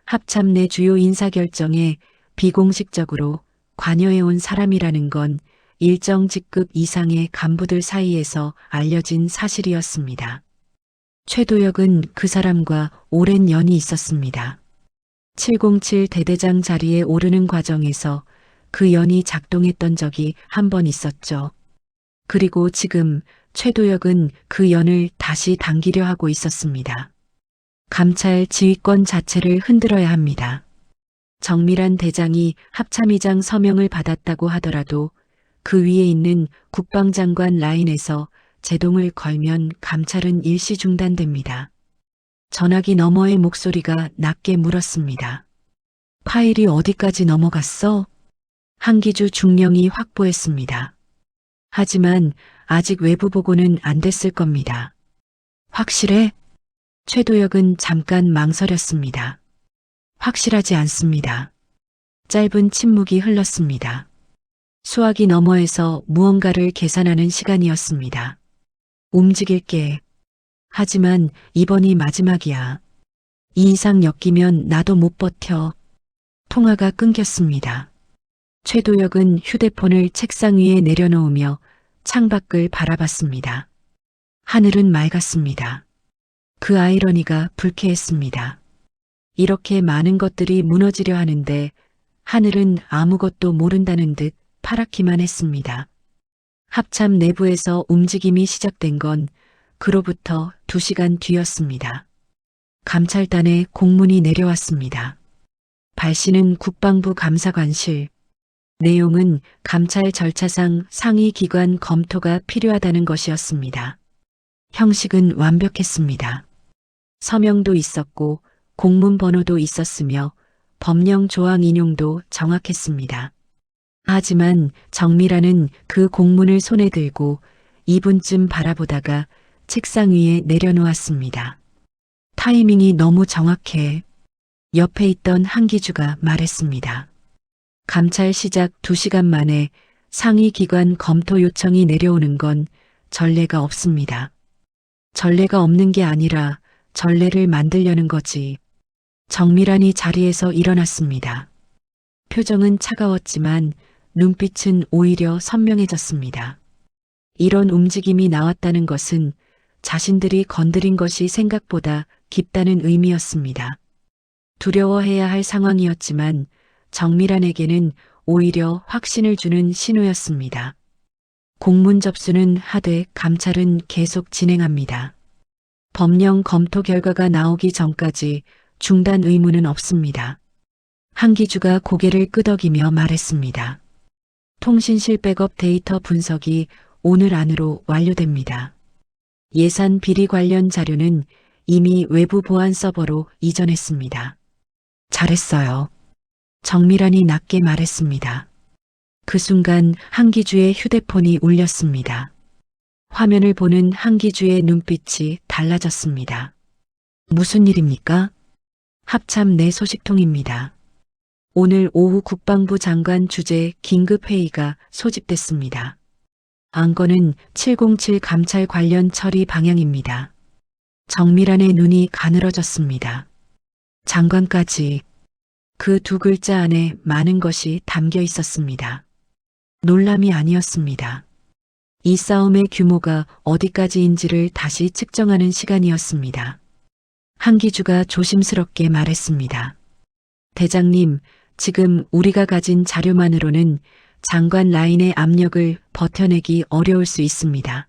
합참 내 주요 인사결정에 비공식적으로 관여해온 사람이라는 건 일정 직급 이상의 간부들 사이에서 알려진 사실이었습니다. 최도혁은 그 사람과 오랜 연이 있었습니다. 707 대대장 자리에 오르는 과정에서 그 연이 작동했던 적이 한 번 있었죠. 그리고 지금 최도혁은 그 연을 다시 당기려 하고 있었습니다. 감찰 지휘권 자체를 흔들어야 합니다. 정밀한 대장이 합참의장 서명을 받았다고 하더라도 그 위에 있는 국방장관 라인에서 제동을 걸면 감찰은 일시 중단됩니다. 전화기 너머의 목소리가 낮게 물었습니다. 파일이 어디까지 넘어갔어? 한기주 중령이 확보했습니다. 하지만 아직 외부 보고는 안 됐을 겁니다. 확실해? 최도혁은 잠깐 망설였습니다. 확실하지 않습니다. 짧은 침묵이 흘렀습니다. 수화기 너머에서 무언가를 계산하는 시간이었습니다. 움직일게. 하지만 이번이 마지막이야. 이 이상 엮이면 나도 못 버텨. 통화가 끊겼습니다. 최도혁은 휴대폰을 책상 위에 내려놓으며 창밖을 바라봤습니다. 하늘은 맑았습니다. 그 아이러니가 불쾌했습니다. 이렇게 많은 것들이 무너지려 하는데 하늘은 아무것도 모른다는 듯 파랗기만 했습니다. 합참 내부에서 움직임이 시작된 건 그로부터 2시간 뒤였습니다. 감찰단에 공문이 내려왔습니다. 발신은 국방부 감사관실. 내용은 감찰 절차상 상위 기관 검토가 필요하다는 것이었습니다. 형식은 완벽했습니다. 서명도 있었고 공문 번호도 있었으며 법령 조항 인용도 정확했습니다. 하지만 정미라는 그 공문을 손에 들고 2분쯤 바라보다가 책상 위에 내려놓았습니다. 타이밍이 너무 정확해. 옆에 있던 한기주가 말했습니다. 감찰 시작 2시간 만에 상위 기관 검토 요청이 내려오는 건 전례가 없습니다. 전례가 없는 게 아니라 전례를 만들려는 거지. 정밀한이 자리에서 일어났습니다. 표정은 차가웠지만 눈빛은 오히려 선명해졌습니다. 이런 움직임이 나왔다는 것은 자신들이 건드린 것이 생각보다 깊다는 의미였습니다. 두려워해야 할 상황이었지만 정밀한에게는 오히려 확신을 주는 신호였습니다. 공문 접수는 하되 감찰은 계속 진행합니다. 법령 검토 결과가 나오기 전까지 중단 의무는 없습니다. 한기주가 고개를 끄덕이며 말했습니다. 통신실 백업 데이터 분석이 오늘 안으로 완료됩니다. 예산 비리 관련 자료는 이미 외부 보안 서버로 이전했습니다. 잘했어요. 정밀한이 낮게 말했습니다. 그 순간 한기주의 휴대폰이 울렸습니다. 화면을 보는 한기주의 눈빛이 달라졌습니다. 무슨 일입니까? 합참 내 소식통입니다. 오늘 오후 국방부 장관 주재 긴급회의가 소집됐습니다. 안건은 707 감찰 관련 처리 방향입니다. 정밀한의 눈이 가늘어졌습니다. 장관까지. 그 2글자 안에 많은 것이 담겨 있었습니다. 놀람이 아니었습니다. 이 싸움의 규모가 어디까지인지를 다시 측정하는 시간이었습니다. 한기주가 조심스럽게 말했습니다. 대장님, 지금 우리가 가진 자료만으로는 장관 라인의 압력을 버텨내기 어려울 수 있습니다.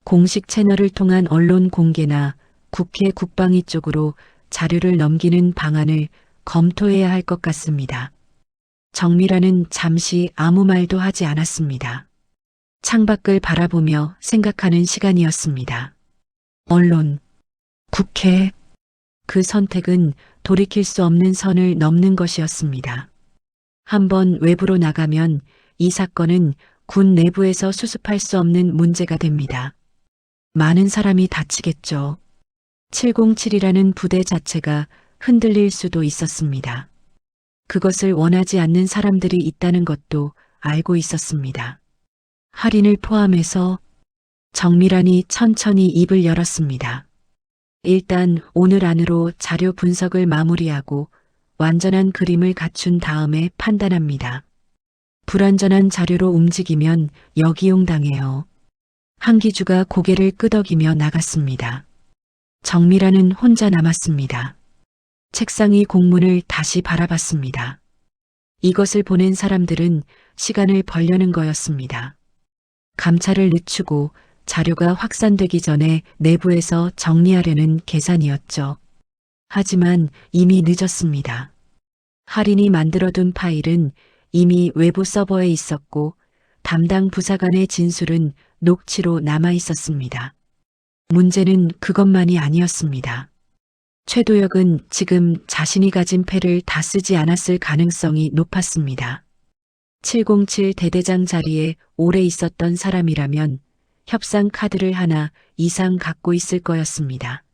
공식 채널을 통한 언론 공개나 국회 국방위 쪽으로 자료를 넘기는 방안을 검토해야 할 것 같습니다. 정밀한은 잠시 아무 말도 하지 않았습니다. 창밖을 바라보며 생각하는 시간이었습니다. 언론, 국회, 그 선택은 돌이킬 수 없는 선을 넘는 것이었습니다. 한번 외부로 나가면 이 사건은 군 내부에서 수습할 수 없는 문제가 됩니다. 많은 사람이 다치겠죠. 707이라는 부대 자체가 흔들릴 수도 있었습니다. 그것을 원하지 않는 사람들이 있다는 것도 알고 있었습니다. 할인을 포함해서 정밀한이 천천히 입을 열었습니다. 일단 오늘 안으로 자료 분석을 마무리하고 완전한 그림을 갖춘 다음에 판단합니다. 불완전한 자료로 움직이면 역이용당해요. 한기주가 고개를 끄덕이며 나갔습니다. 정밀한은 혼자 남았습니다. 책상 위 공문을 다시 바라봤습니다. 이것을 보낸 사람들은 시간을 벌려는 거였습니다. 감찰을 늦추고 자료가 확산되기 전에 내부에서 정리하려는 계산이었죠. 하지만 이미 늦었습니다. 할인이 만들어둔 파일은 이미 외부 서버에 있었고 담당 부사관의 진술은 녹취로 남아 있었습니다. 문제는 그것만이 아니었습니다. 최도혁은 지금 자신이 가진 패를 다 쓰지 않았을 가능성이 높았습니다. 707 대대장 자리에 오래 있었던 사람이라면 협상 카드를 하나 이상 갖고 있을 거였습니다.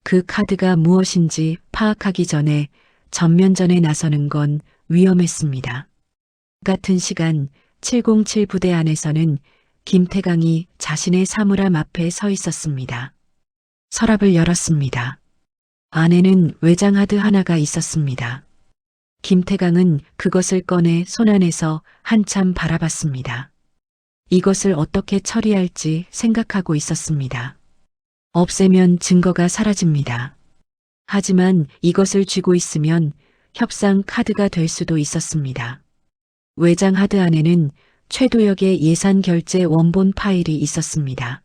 그 카드가 무엇인지 파악하기 전에 전면전에 나서는 건 위험했습니다. 같은 시간 707 부대 안에서는 김태강이 자신의 사물함 앞에 서 있었습니다. 서랍을 열었습니다. 안에는 외장하드 하나가 있었습니다. 김태강은 그것을 꺼내 손안에서 한참 바라봤습니다. 이것을 어떻게 처리할지 생각하고 있었습니다. 없애면 증거가 사라집니다. 하지만 이것을 쥐고 있으면 협상 카드가 될 수도 있었습니다. 외장 하드 안에는 최도혁의 예산 결제 원본 파일이 있었습니다.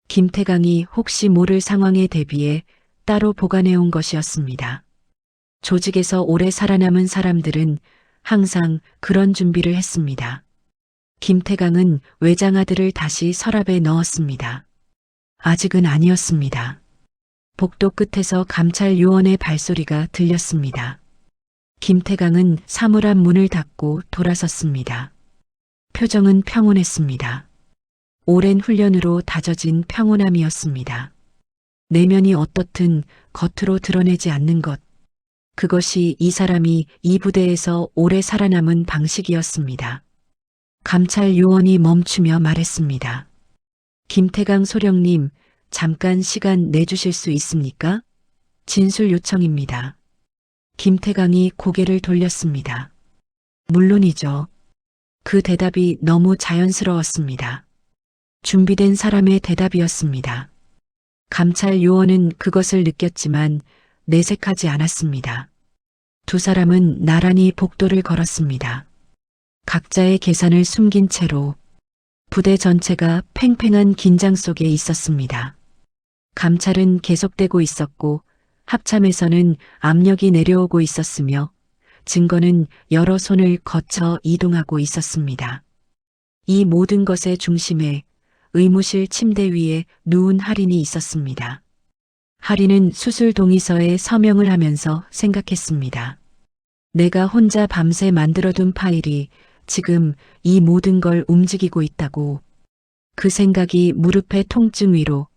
김태강이 혹시 모를 상황에 대비해 따로 보관해온 것이었습니다. 조직에서 오래 살아남은 사람들은 항상 그런 준비를 했습니다. 김태강은 외장 하드를 다시 서랍에 넣었습니다. 아직은 아니었습니다. 복도 끝에서 감찰 요원의 발소리가 들렸습니다. 김태강은 사물함 문을 닫고 돌아섰습니다. 표정은 평온했습니다. 오랜 훈련으로 다져진 평온함이었습니다. 내면이 어떻든 겉으로 드러내지 않는 것. 그것이 이 사람이 이 부대에서 오래 살아남은 방식이었습니다. 감찰 요원이 멈추며 말했습니다. 김태강 소령님, 잠깐 시간 내주실 수 있습니까? 진술 요청입니다. 김태강이 고개를 돌렸습니다. 물론이죠. 그 대답이 너무 자연스러웠습니다. 준비된 사람의 대답이었습니다. 감찰 요원은 그것을 느꼈지만 내색하지 않았습니다. 두 사람은 나란히 복도를 걸었습니다. 각자의 계산을 숨긴 채로 부대 전체가 팽팽한 긴장 속에 있었습니다. 감찰은 계속되고 있었고 합참에서는 압력이 내려오고 있었으며 증거는 여러 손을 거쳐 이동하고 있었습니다. 이 모든 것의 중심에 의무실 침대 위에 누운 할인이 있었습니다. 할인은 수술 동의서에 서명을 하면서 생각했습니다. 내가 혼자 밤새 만들어둔 파일이 지금 이 모든 걸 움직이고 있다고. 그 생각이 무릎의 통증 위로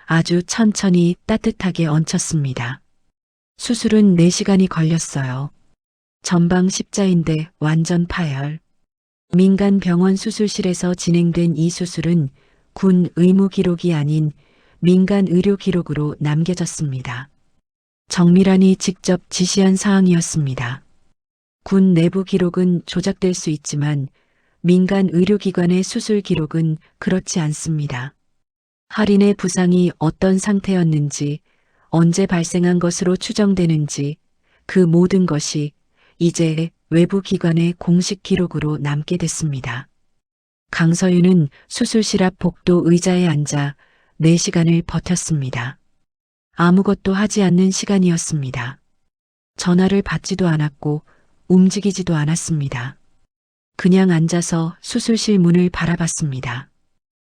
아주 천천히 따뜻하게 얹혔습니다. 수술은 4시간이 걸렸어요. 전방 십자인대 완전 파열. 민간 병원 수술실에서 진행된 이 수술은 군 의무 기록이 아닌 민간 의료 기록으로 남겨졌습니다. 정밀한이 직접 지시한 사항이었습니다. 군 내부 기록은 조작될 수 있지만 민간 의료기관의 수술 기록은 그렇지 않습니다. 할인의 부상이 어떤 상태였는지, 언제 발생한 것으로 추정되는지 그 모든 것이 이제 외부 기관의 공식 기록으로 남게 됐습니다. 강서윤은 수술실 앞 복도 의자에 앉아 4시간을 버텼습니다. 아무것도 하지 않는 시간이었습니다. 전화를 받지도 않았고 움직이지도 않았습니다. 그냥 앉아서 수술실 문을 바라봤습니다.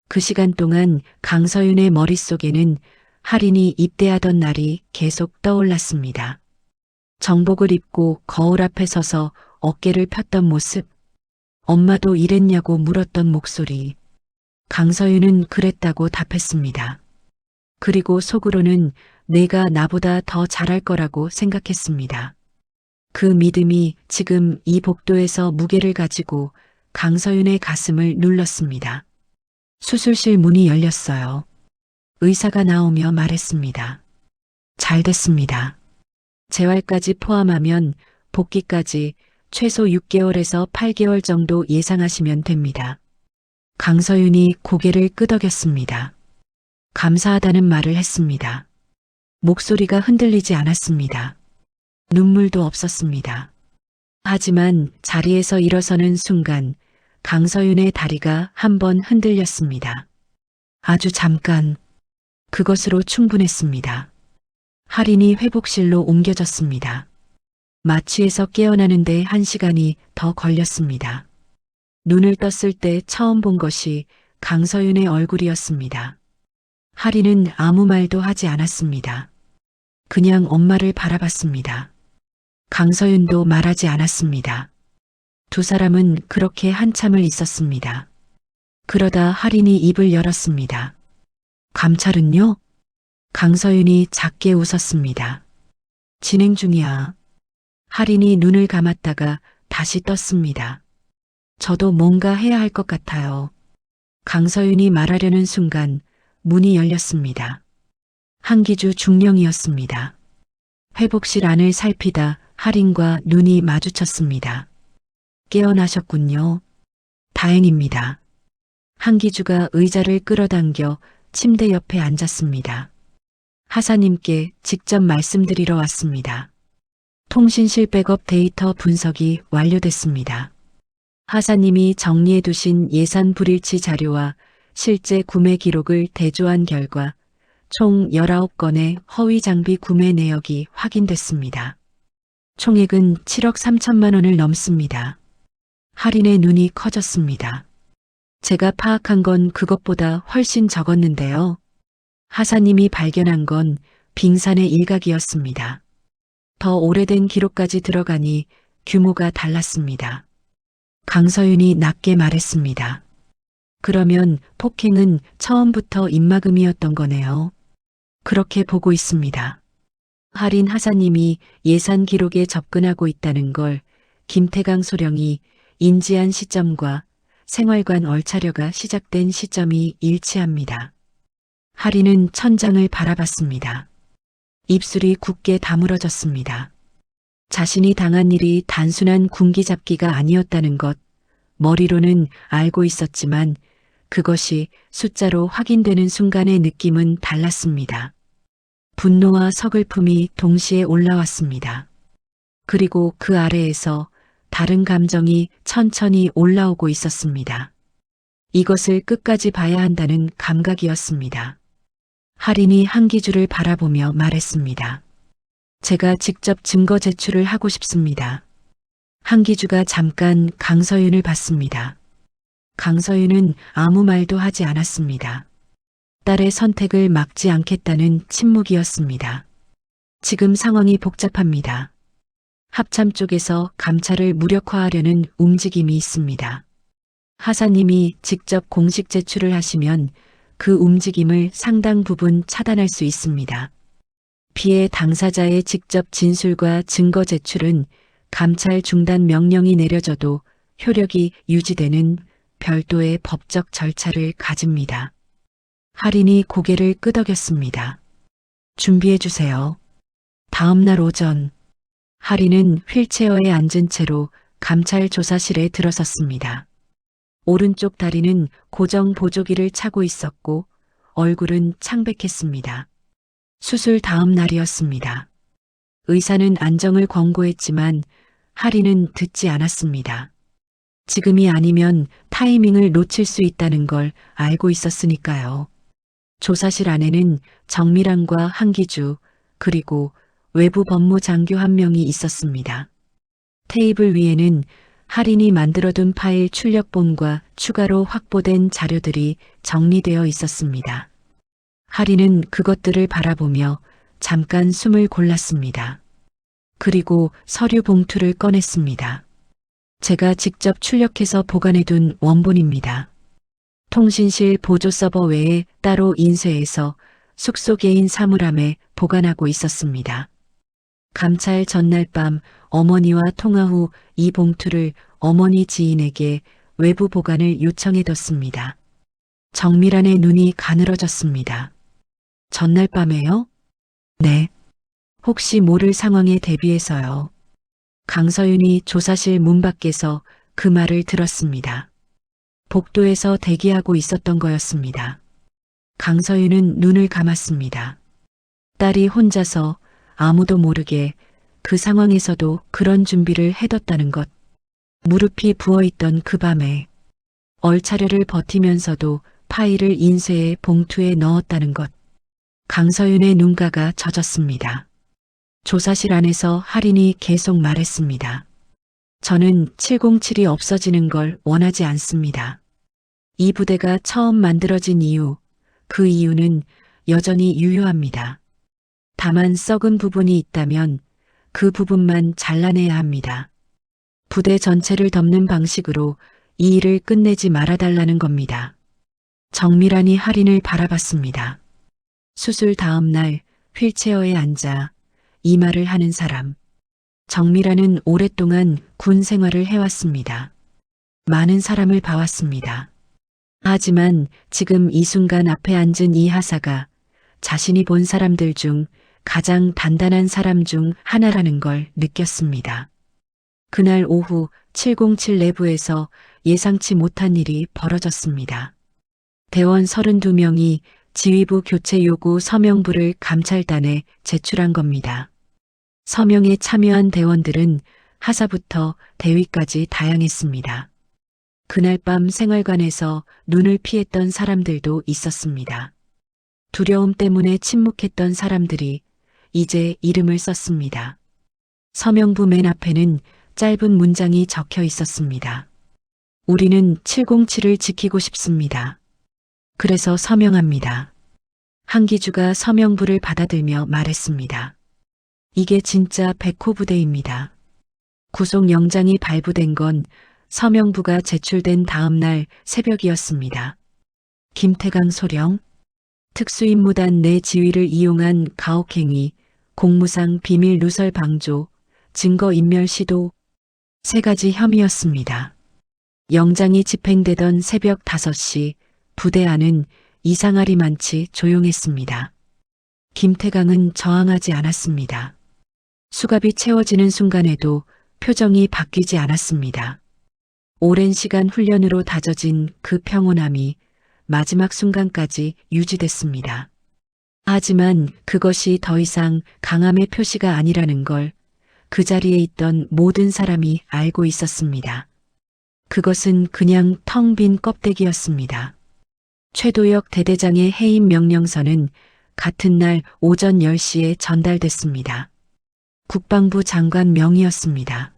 그 시간 동안 강서윤의 머릿속에는 할인이 입대하던 날이 계속 떠올랐습니다. 정복을 입고 거울 앞에 서서 어깨를 폈던 모습, 엄마도 이랬냐고 물었던 목소리. 강서윤은 그랬다고 답했습니다. 그리고 속으로는 내가 나보다 더 잘할 거라고 생각했습니다. 그 믿음이 지금 이 복도에서 무게를 가지고 강서윤의 가슴을 눌렀습니다. 수술실 문이 열렸어요. 의사가 나오며 말했습니다. 잘 됐습니다. 재활까지 포함하면 복귀까지 최소 6개월에서 8개월 정도 예상하시면 됩니다. 강서윤이 고개를 끄덕였습니다. 감사하다는 말을 했습니다. 목소리가 흔들리지 않았습니다. 눈물도 없었습니다. 하지만 자리에서 일어서는 순간 강서윤의 다리가 한번 흔들렸습니다. 아주 잠깐. 그것으로 충분했습니다. 할인이 회복실로 옮겨졌습니다. 마취에서 깨어나는데 1시간이 더 걸렸습니다. 눈을 떴을 때 처음 본 것이 강서윤의 얼굴이었습니다. 할인은 아무 말도 하지 않았습니다. 그냥 엄마를 바라봤습니다. 강서윤도 말하지 않았습니다. 두 사람은 그렇게 한참을 있었습니다. 그러다 할인이 입을 열었습니다. 감찰은요? 강서윤이 작게 웃었습니다. 진행 중이야. 할인이 눈을 감았다가 다시 떴습니다. 저도 뭔가 해야 할 것 같아요. 강서윤이 말하려는 순간 문이 열렸습니다. 한기주 중령이었습니다. 회복실 안을 살피다 할인과 눈이 마주쳤습니다. 깨어나셨군요. 다행입니다. 한기주가 의자를 끌어당겨 침대 옆에 앉았습니다. 하사님께 직접 말씀드리러 왔습니다. 통신실 백업 데이터 분석이 완료됐습니다. 하사님이 정리해 두신 예산 불일치 자료와 실제 구매 기록을 대조한 결과 총 19건의 허위 장비 구매 내역이 확인됐습니다. 총액은 7억 3천만 원을 넘습니다. 할인의 눈이 커졌습니다. 제가 파악한 건 그것보다 훨씬 적었는데요. 하사님이 발견한 건 빙산의 일각이었습니다. 더 오래된 기록까지 들어가니 규모가 달랐습니다. 강서윤이 낮게 말했습니다. 그러면 폭행은 처음부터 입막음이었던 거네요. 그렇게 보고 있습니다. 할인 하사님이 예산 기록에 접근하고 있다는 걸 김태강 소령이 인지한 시점과 생활관 얼차려가 시작된 시점이 일치합니다. 할인은 천장을 바라봤습니다. 입술이 굳게 다물어졌습니다. 자신이 당한 일이 단순한 군기잡기가 아니었다는 것, 머리로는 알고 있었지만 그것이 숫자로 확인되는 순간의 느낌은 달랐습니다. 분노와 서글픔이 동시에 올라왔습니다. 그리고 그 아래에서 다른 감정이 천천히 올라오고 있었습니다. 이것을 끝까지 봐야 한다는 감각이었습니다. 할인이 한기주를 바라보며 말했습니다. 제가 직접 증거 제출을 하고 싶습니다. 한기주가 잠깐 강서윤을 봤습니다. 강서윤은 아무 말도 하지 않았습니다. 딸의 선택을 막지 않겠다는 침묵이었습니다. 지금 상황이 복잡합니다. 합참 쪽에서 감찰을 무력화하려는 움직임이 있습니다. 하사님이 직접 공식 제출을 하시면 그 움직임을 상당 부분 차단할 수 있습니다. 피해 당사자의 직접 진술과 증거 제출은 감찰 중단 명령이 내려져도 효력이 유지되는 별도의 법적 절차를 가집니다. 할인이 고개를 끄덕였습니다. 준비해 주세요. 다음 날 오전, 할인은 휠체어에 앉은 채로 감찰 조사실에 들어섰습니다. 오른쪽 다리는 고정 보조기를 차고 있었고 얼굴은 창백했습니다. 수술 다음 날이었습니다. 의사는 안정을 권고했지만 할인은 듣지 않았습니다. 지금이 아니면 타이밍을 놓칠 수 있다는 걸 알고 있었으니까요. 조사실 안에는 정밀환과 한기주 그리고 외부 법무장교 한 명이 있었습니다. 테이블 위에는 할인이 만들어둔 파일 출력본과 추가로 확보된 자료들이 정리되어 있었습니다. 할인은 그것들을 바라보며 잠깐 숨을 골랐습니다. 그리고 서류 봉투를 꺼냈습니다. 제가 직접 출력해서 보관해둔 원본입니다. 통신실 보조 서버 외에 따로 인쇄해서 숙소 개인 사물함에 보관하고 있었습니다. 감찰 전날 밤 어머니와 통화 후 이 봉투를 어머니 지인에게 외부 보관을 요청해뒀습니다. 정밀환의 눈이 가늘어졌습니다. 전날 밤에요? 네. 혹시 모를 상황에 대비해서요. 강서윤이 조사실 문 밖에서 그 말을 들었습니다. 복도에서 대기하고 있었던 거였습니다. 강서윤은 눈을 감았습니다. 딸이 혼자서 아무도 모르게 그 상황에서도 그런 준비를 해뒀다는 것. 무릎이 부어있던 그 밤에 얼차려를 버티면서도 파일을 인쇄해 봉투에 넣었다는 것. 강서윤의 눈가가 젖었습니다. 조사실 안에서 할인이 계속 말했습니다. 저는 707이 없어지는 걸 원하지 않습니다. 이 부대가 처음 만들어진 이유, 그 이유는 여전히 유효합니다. 다만 썩은 부분이 있다면 그 부분만 잘라내야 합니다. 부대 전체를 덮는 방식으로 이 일을 끝내지 말아달라는 겁니다. 정밀한이 할인을 바라봤습니다. 수술 다음 날 휠체어에 앉아 이 말을 하는 사람. 정밀한은 오랫동안 군 생활을 해왔습니다. 많은 사람을 봐왔습니다. 하지만 지금 이 순간 앞에 앉은 이 하사가 자신이 본 사람들 중 가장 단단한 사람 중 하나라는 걸 느꼈습니다. 그날 오후 707 내부에서 예상치 못한 일이 벌어졌습니다. 대원 32명이 지휘부 교체 요구 서명부를 감찰단에 제출한 겁니다. 서명에 참여한 대원들은 하사부터 대위까지 다양했습니다. 그날 밤 생활관에서 눈을 피했던 사람들도 있었습니다. 두려움 때문에 침묵했던 사람들이 이제 이름을 썼습니다. 서명부 맨 앞에는 짧은 문장이 적혀 있었습니다. 우리는 707을 지키고 싶습니다. 그래서 서명합니다. 한기주가 서명부를 받아들며 말했습니다. 이게 진짜 백호 부대입니다. 구속영장이 발부된 건 서명부가 제출된 다음 날 새벽이었습니다. 김태강 소령, 특수임무단 내 지위를 이용한 가혹행위, 공무상 비밀 누설 방조, 증거인멸 시도, 3가지 혐의였습니다. 영장이 집행되던 새벽 5시 부대 안은 이상하리 많지 조용했습니다. 김태강은 저항하지 않았습니다. 수갑이 채워지는 순간에도 표정이 바뀌지 않았습니다. 오랜 시간 훈련으로 다져진 그 평온함이 마지막 순간까지 유지됐습니다. 하지만 그것이 더 이상 강함의 표시가 아니라는 걸 그 자리에 있던 모든 사람이 알고 있었습니다. 그것은 그냥 텅 빈 껍데기였습니다. 최도혁 대대장의 해임 명령서는 같은 날 오전 10시에 전달됐습니다. 국방부 장관 명의였습니다.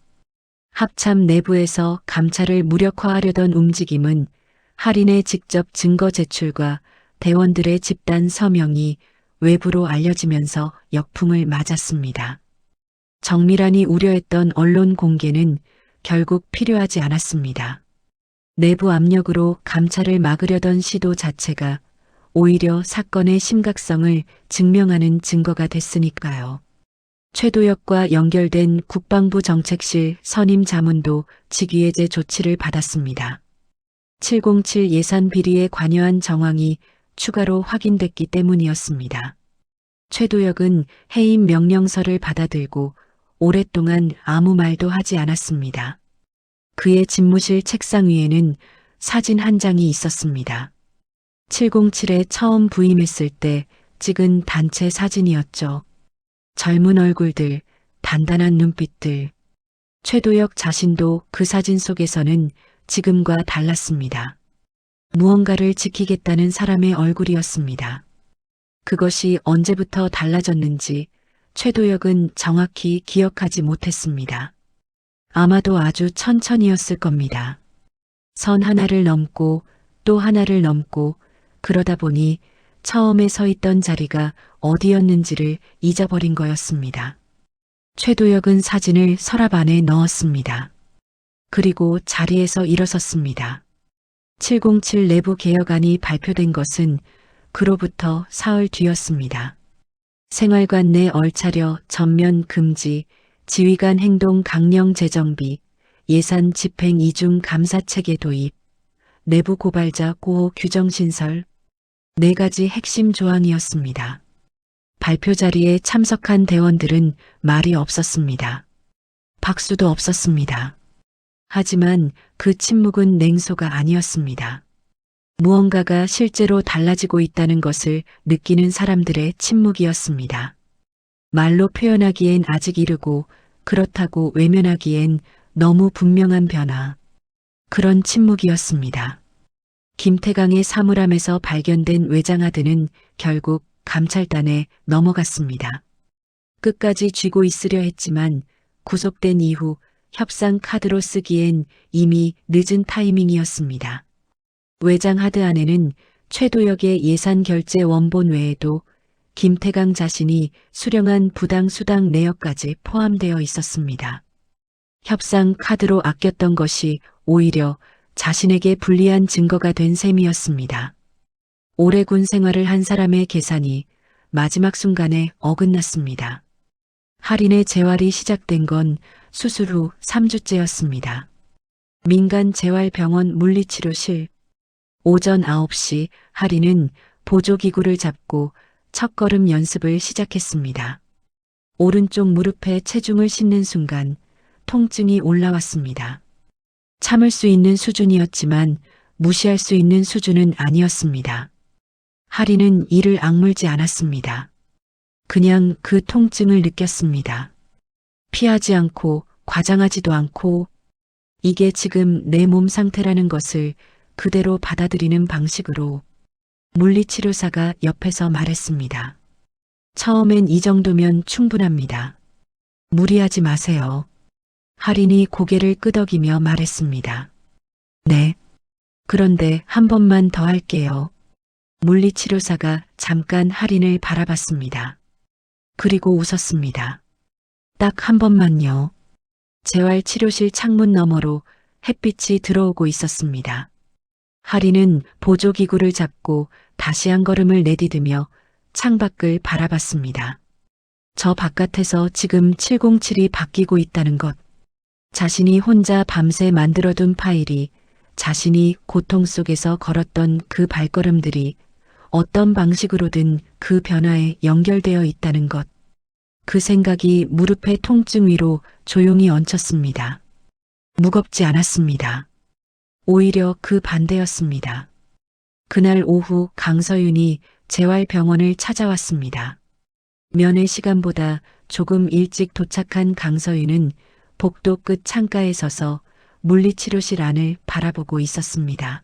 합참 내부에서 감찰을 무력화하려던 움직임은 할인의 직접 증거 제출과 대원들의 집단 서명이 외부로 알려지면서 역풍을 맞았습니다. 정밀한이 우려했던 언론 공개는 결국 필요하지 않았습니다. 내부 압력으로 감찰을 막으려던 시도 자체가 오히려 사건의 심각성을 증명하는 증거가 됐으니까요. 최도혁과 연결된 국방부 정책실 선임 자문도 직위해제 조치를 받았습니다. 707 예산 비리에 관여한 정황이 추가로 확인됐기 때문이었습니다. 최도혁은 해임 명령서를 받아들고 오랫동안 아무 말도 하지 않았습니다. 그의 집무실 책상 위에는 사진 한 장이 있었습니다. 707에 처음 부임했을 때 찍은 단체 사진이었죠. 젊은 얼굴들, 단단한 눈빛들. 최도혁 자신도 그 사진 속에서는 지금과 달랐습니다. 무언가를 지키겠다는 사람의 얼굴이었습니다. 그것이 언제부터 달라졌는지 최도혁은 정확히 기억하지 못했습니다. 아마도 아주 천천히였을 겁니다. 선 하나를 넘고 또 하나를 넘고 그러다 보니 처음에 서 있던 자리가 어디였는지를 잊어버린 거였습니다. 최도혁은 사진을 서랍 안에 넣었습니다. 그리고 자리에서 일어섰습니다. 707 내부 개혁안이 발표된 것은 그로부터 사흘 뒤였습니다. 생활관 내 얼차려 전면 금지, 지휘관 행동 강령 재정비, 예산 집행 이중 감사체계 도입, 내부 고발자 고호 규정 신설, 4가지 핵심 조항이었습니다. 발표 자리에 참석한 대원들은 말이 없었습니다. 박수도 없었습니다. 하지만 그 침묵은 냉소가 아니었습니다. 무언가가 실제로 달라지고 있다는 것을 느끼는 사람들의 침묵이었습니다. 말로 표현하기엔 아직 이르고 그렇다고 외면하기엔 너무 분명한 변화. 그런 침묵이었습니다. 김태강의 사물함에서 발견된 외장하드는 결국 감찰단에 넘어갔습니다. 끝까지 쥐고 있으려 했지만 구속된 이후 협상 카드로 쓰기엔 이미 늦은 타이밍이었습니다. 외장하드 안에는 최도혁의 예산 결제 원본 외에도 김태강 자신이 수령한 부당 수당 내역까지 포함되어 있었습니다. 협상 카드로 아꼈던 것이 오히려 자신에게 불리한 증거가 된 셈이었습니다. 오래 군 생활을 한 사람의 계산이 마지막 순간에 어긋났습니다. 할인의 재활이 시작된 건 수술 후 3주째였습니다. 민간 재활병원 물리치료실. 오전 9시 할인은 보조기구를 잡고 첫걸음 연습을 시작했습니다. 오른쪽 무릎에 체중을 싣는 순간 통증이 올라왔습니다. 참을 수 있는 수준이었지만 무시할 수 있는 수준은 아니었습니다. 할인은 이를 악물지 않았습니다. 그냥 그 통증을 느꼈습니다. 피하지 않고 과장하지도 않고 이게 지금 내 몸 상태라는 것을 그대로 받아들이는 방식으로 물리치료사가 옆에서 말했습니다. 처음엔 이 정도면 충분합니다. 무리하지 마세요. 할인이 고개를 끄덕이며 말했습니다. 네. 그런데 한 번만 더 할게요. 물리치료사가 잠깐 할인을 바라봤습니다. 그리고 웃었습니다. 딱 한 번만요. 재활치료실 창문 너머로 햇빛이 들어오고 있었습니다. 할인은 보조기구를 잡고 다시 한 걸음을 내디디며 창밖을 바라봤습니다. 저 바깥에서 지금 707이 바뀌고 있다는 것. 자신이 혼자 밤새 만들어둔 파일이 자신이 고통 속에서 걸었던 그 발걸음들이 어떤 방식으로든 그 변화에 연결되어 있다는 것. 그 생각이 무릎의 통증 위로 조용히 얹혔습니다. 무겁지 않았습니다. 오히려 그 반대였습니다. 그날 오후 강서윤이 재활병원을 찾아왔습니다. 면회 시간보다 조금 일찍 도착한 강서윤은 복도 끝 창가에 서서 물리치료실 안을 바라보고 있었습니다.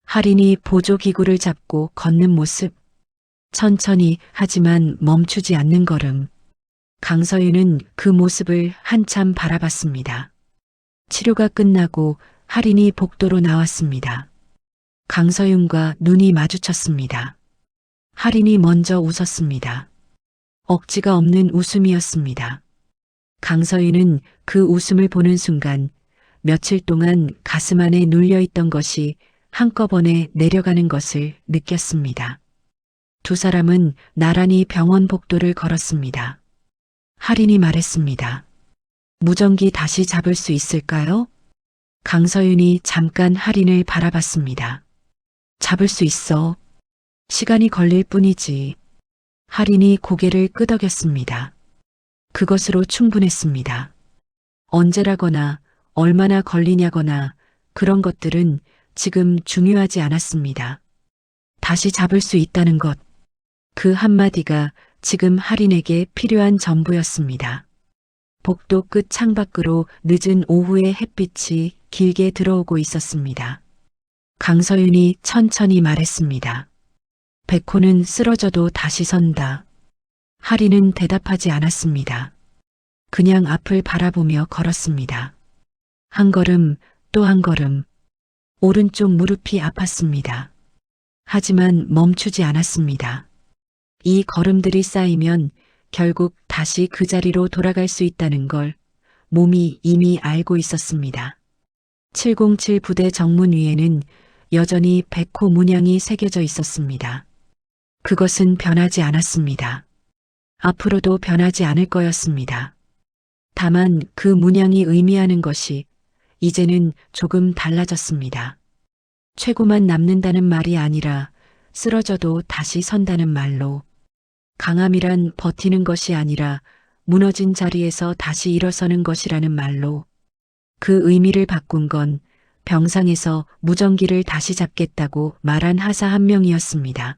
할인이 보조기구를 잡고 걷는 모습. 천천히 하지만 멈추지 않는 걸음. 강서윤은 그 모습을 한참 바라봤습니다. 치료가 끝나고 할인이 복도로 나왔습니다. 강서윤과 눈이 마주쳤습니다. 할인이 먼저 웃었습니다. 억지가 없는 웃음이었습니다. 강서윤은 그 웃음을 보는 순간 며칠 동안 가슴 안에 눌려있던 것이 한꺼번에 내려가는 것을 느꼈습니다. 두 사람은 나란히 병원 복도를 걸었습니다. 할인이 말했습니다. 무전기 다시 잡을 수 있을까요? 강서윤이 잠깐 할인을 바라봤습니다. 잡을 수 있어. 시간이 걸릴 뿐이지. 할인이 고개를 끄덕였습니다. 그것으로 충분했습니다. 언제라거나 얼마나 걸리냐거나 그런 것들은 지금 중요하지 않았습니다. 다시 잡을 수 있다는 것. 그 한마디가 지금 할인에게 필요한 전부였습니다. 복도 끝 창밖으로 늦은 오후의 햇빛이 길게 들어오고 있었습니다. 강서윤이 천천히 말했습니다. 백호는 쓰러져도 다시 선다. 할인은 대답하지 않았습니다. 그냥 앞을 바라보며 걸었습니다. 한 걸음, 또 한 걸음. 오른쪽 무릎이 아팠습니다. 하지만 멈추지 않았습니다. 이 걸음들이 쌓이면 결국 다시 그 자리로 돌아갈 수 있다는 걸 몸이 이미 알고 있었습니다. 707 부대 정문 위에는 여전히 백호 문양이 새겨져 있었습니다. 그것은 변하지 않았습니다. 앞으로도 변하지 않을 거였습니다. 다만 그 문양이 의미하는 것이 이제는 조금 달라졌습니다. 최고만 남는다는 말이 아니라 쓰러져도 다시 선다는 말로, 강함이란 버티는 것이 아니라 무너진 자리에서 다시 일어서는 것이라는 말로, 그 의미를 바꾼 건 병상에서 무전기를 다시 잡겠다고 말한 하사 한 명이었습니다.